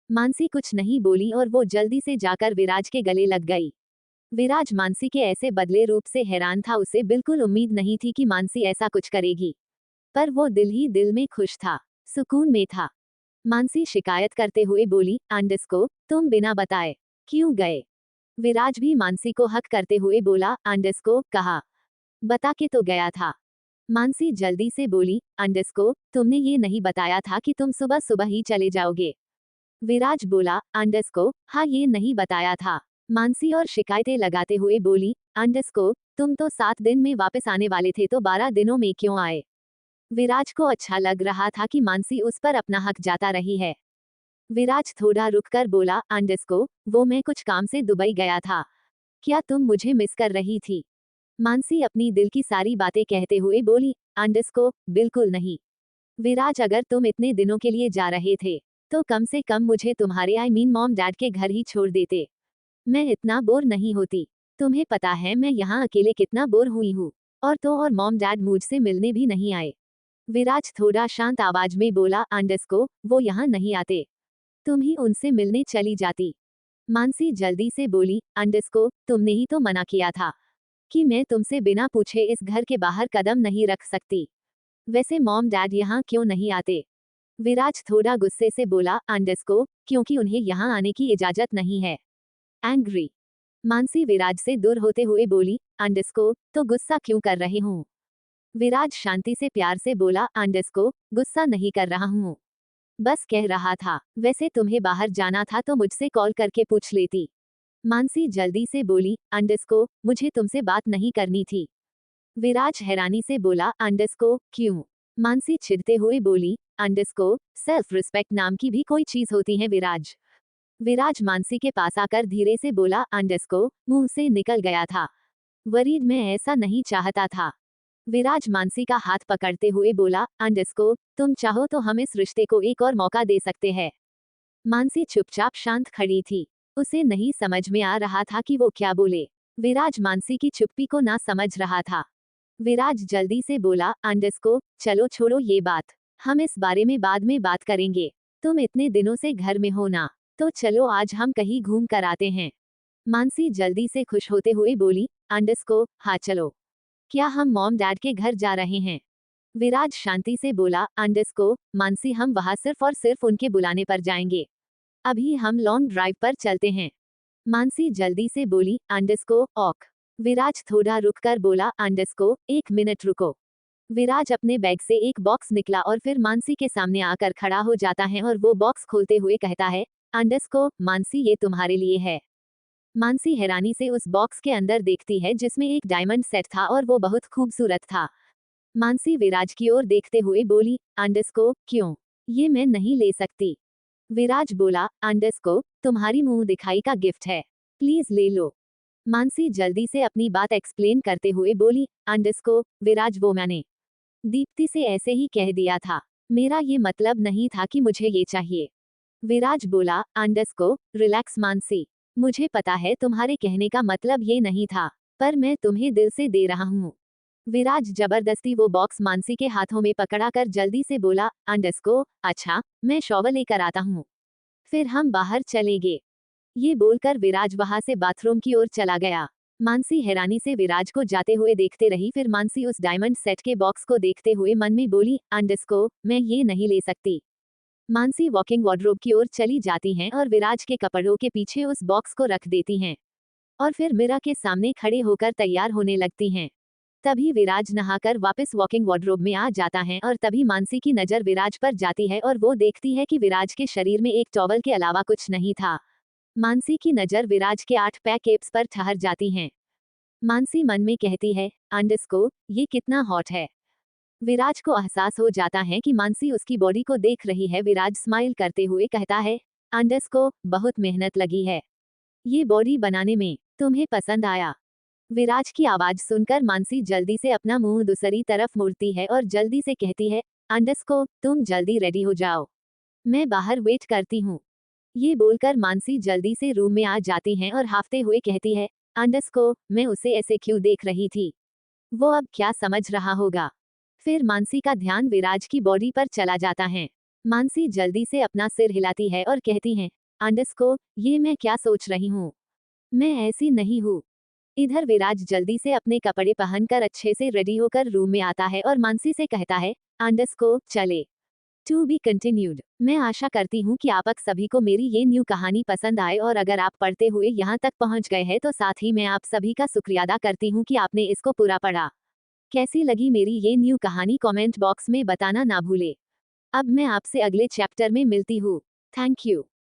मानसी कुछ नहीं बोली और वो जल्दी से जाकर विराज के गले लग गई। विराज मानसी के ऐसे बदले रूप से हैरान था। उसे बिल्कुल उम्मीद नहीं थी कि मानसी ऐसा कुछ करेगी, पर वो दिल ही दिल में खुश था, सुकून में था। मानसी शिकायत करते हुए बोली, अंडरस्को तुम बिना बताए क्यों गए? विराज भी मानसी को हक करते हुए बोला, अंडरस्को कहा बता के तो गया था। मानसी जल्दी से बोली, अंडरस्को तुमने ये नहीं बताया था कि तुम सुबह सुबह ही चले जाओगे। विराज बोला, अंडरस्को हाँ ये नहीं बताया था। मानसी और शिकायतें लगाते हुए बोली, अंडरस्को तुम तो 7 दिन में वापस आने वाले थे तो 12 दिनों में क्यों आए? विराज को अच्छा लग रहा था कि मानसी उस पर अपना हक जाता रही है। विराज थोड़ा रुककर बोला, अंडरस्को, वो मैं कुछ काम से दुबई गया था। क्या तुम मुझे मिस कर रही थी? मानसी अपनी दिल की सारी बातें कहते हुए बोली, अंडरस्को, बिल्कुल नहीं। विराज, अगर तुम इतने दिनों के लिए जा रहे थे तो कम से कम मुझे तुम्हारे मॉम डैड के घर ही छोड़ देते। मैं इतना बोर नहीं होती। तुम्हें पता है मैं यहाँ अकेले कितना बोर हुई हूँ। और मॉम डैड मुझसे मिलने भी नहीं आए। विराज थोड़ा शांत आवाज में बोला, अंडरस्को, वो यहाँ नहीं आते। तुम ही उनसे मिलने चली जाती। मानसी जल्दी से बोली, अंडरस्को, तुमने ही तो मना किया था कि मैं तुमसे बिना पूछे इस घर के बाहर कदम नहीं रख सकती। वैसे मॉम डैड यहाँ क्यों नहीं आते? विराज थोड़ा गुस्से से बोला, अंडरस्को, क्योंकि उन्हें यहाँ आने की इजाजत नहीं है। एंग्री। मानसी विराज से दूर होते हुए बोली, अंडरस्को, तो गुस्सा क्यों कर रहे हूँ? विराज शांति से प्यार से बोला, अंडरस्को, गुस्सा नहीं कर रहा हूँ, बस कह रहा था। वैसे तुम्हें बाहर जाना था तो मुझसे कॉल करके पूछ लेती। मानसी जल्दी से बोली, अंडरस्को, मुझे तुमसे बात नहीं करनी थी। विराज हैरानी से बोला, अंडरस्को, क्यों? मानसी चिढ़ते हुए बोली, अंडरस्को, सेल्फ रिस्पेक्ट नाम की भी कोई चीज होती है विराज। विराज मानसी के पास आकर धीरे से बोला, अंडरस्को, मुंह से निकल गया था। वरीद, मैं ऐसा नहीं चाहता था। विराज मानसी का हाथ पकड़ते हुए बोला, अंडरस्को, तुम चाहो तो हम इस रिश्ते को एक और मौका दे सकते हैं। मानसी चुपचाप शांत खड़ी थी। उसे नहीं समझ में आ रहा था कि वो क्या बोले। विराज मानसी की चुप्पी को ना समझ रहा था। विराज जल्दी से बोला, अंडरस्को, चलो छोड़ो ये बात। हम इस बारे में बाद में बात करेंगे। तुम इतने दिनों से घर में हो ना, तो चलो आज हम कहीं घूम कर आते हैं। मानसी जल्दी से खुश होते हुए बोली, अंडरस्को, हाँ चलो। क्या हम मॉम डैड के घर जा रहे हैं? विराज शांति से बोला, अंडरस्को, मानसी, हम वहाँ सिर्फ और सिर्फ उनके बुलाने पर जाएंगे। अभी हम लॉन्ग ड्राइव पर चलते हैं। मानसी जल्दी से बोली, अंडरस्को, ऑक। विराज थोड़ा रुककर बोला, अंडरस्को, एक मिनट रुको। विराज अपने बैग से एक बॉक्स निकला और फिर मानसी के सामने आकर खड़ा हो जाता है और वो बॉक्स खोलते हुए कहता है, अंडरस्को, मानसी, ये तुम्हारे लिए है। मानसी हैरानी से उस बॉक्स के अंदर देखती है जिसमें एक डायमंड सेट था और वो बहुत खूबसूरत था। मानसी विराज की ओर देखते हुए बोली, अंडरस्को, क्यों? ये मैं नहीं ले सकती। विराज बोला, अंडरस्को, तुम्हारी मुंह दिखाई का गिफ्ट है, प्लीज ले लो। मानसी जल्दी से अपनी बात एक्सप्लेन करते हुए बोली, अंडरस्को, विराज, वो मैंने दीप्ति से ऐसे ही कह दिया था। मेरा ये मतलब नहीं था कि मुझे ये चाहिए। विराज बोला, अंडरस्को, रिलैक्स मानसी, मुझे पता है तुम्हारे कहने का मतलब ये नहीं था, पर मैं तुम्हें दिल से दे रहा हूँ। विराज जबरदस्ती वो बॉक्स मानसी के हाथों में पकड़ाकर जल्दी से बोला, अंडरस्को, अच्छा, मैं शॉवर लेकर आता हूँ, फिर हम बाहर चलेंगे। ये बोलकर विराज वहां से बाथरूम की ओर चला गया। मानसी हैरानी से विराज को जाते हुए देखते रही। फिर मानसी उस डायमंड सेट के बॉक्स को देखते हुए मन में बोली, अंडरस्को, मैं ये नहीं ले सकती। मानसी वॉकिंग वार्डरोब की ओर चली जाती हैं और विराज के कपड़ों के पीछे उस बॉक्स को रख देती हैं और फिर मिरर के सामने खड़े होकर तैयार होने लगती हैं। तभी विराज नहाकर वापस वॉकिंग वार्डरोब में आ जाता है और तभी मानसी की नजर विराज पर जाती है और वो देखती है कि विराज के शरीर में एक टॉवल के अलावा कुछ नहीं था। मानसी की नजर विराज के 8 पैक एब्स पर ठहर जाती हैं। मानसी मन में कहती है, अंडरस्को, ये कितना हॉट है। विराज को एहसास हो जाता है कि मानसी उसकी बॉडी को देख रही है। विराज स्माइल करते हुए कहता है, अंडरस्को, बहुत मेहनत लगी है ये बॉडी बनाने में, तुम्हें पसंद आया? विराज की आवाज सुनकर मानसी जल्दी से अपना मुंह दूसरी तरफ मुड़ती है और जल्दी से कहती है, अंडरस्को, तुम जल्दी रेडी हो जाओ, मैं बाहर वेट करती हूँ। ये बोलकर मानसी जल्दी से रूम में आ जाती हैं और हाफते हुए कहती है, अंडरस्को, मैं उसे ऐसे क्यों देख रही थी? वो अब क्या समझ रहा होगा? फिर मानसी का ध्यान विराज की बॉडी पर चला जाता है। मानसी जल्दी से अपना सिर हिलाती है और कहती है, अंडरस्को, ये मैं क्या सोच रही हूँ? मैं ऐसी नहीं हूँ। इधर विराज जल्दी से अपने कपड़े पहनकर अच्छे से रेडी होकर रूम में आता है और मानसी से कहता है, अंडरस्को, चले। To be continued. मैं आशा करती हूँ कि आप सभी को मेरी ये न्यू कहानी पसंद आए और अगर आप पढ़ते हुए यहाँ तक पहुँच गए हैं तो साथ ही मैं आप सभी का शुक्रिया अदा करती हूँ कि आपने इसको पूरा पढ़ा। कैसी लगी मेरी ये न्यू कहानी कमेंट बॉक्स में बताना ना भूले। अब मैं आपसे अगले चैप्टर में मिलती हूँ। Thank you.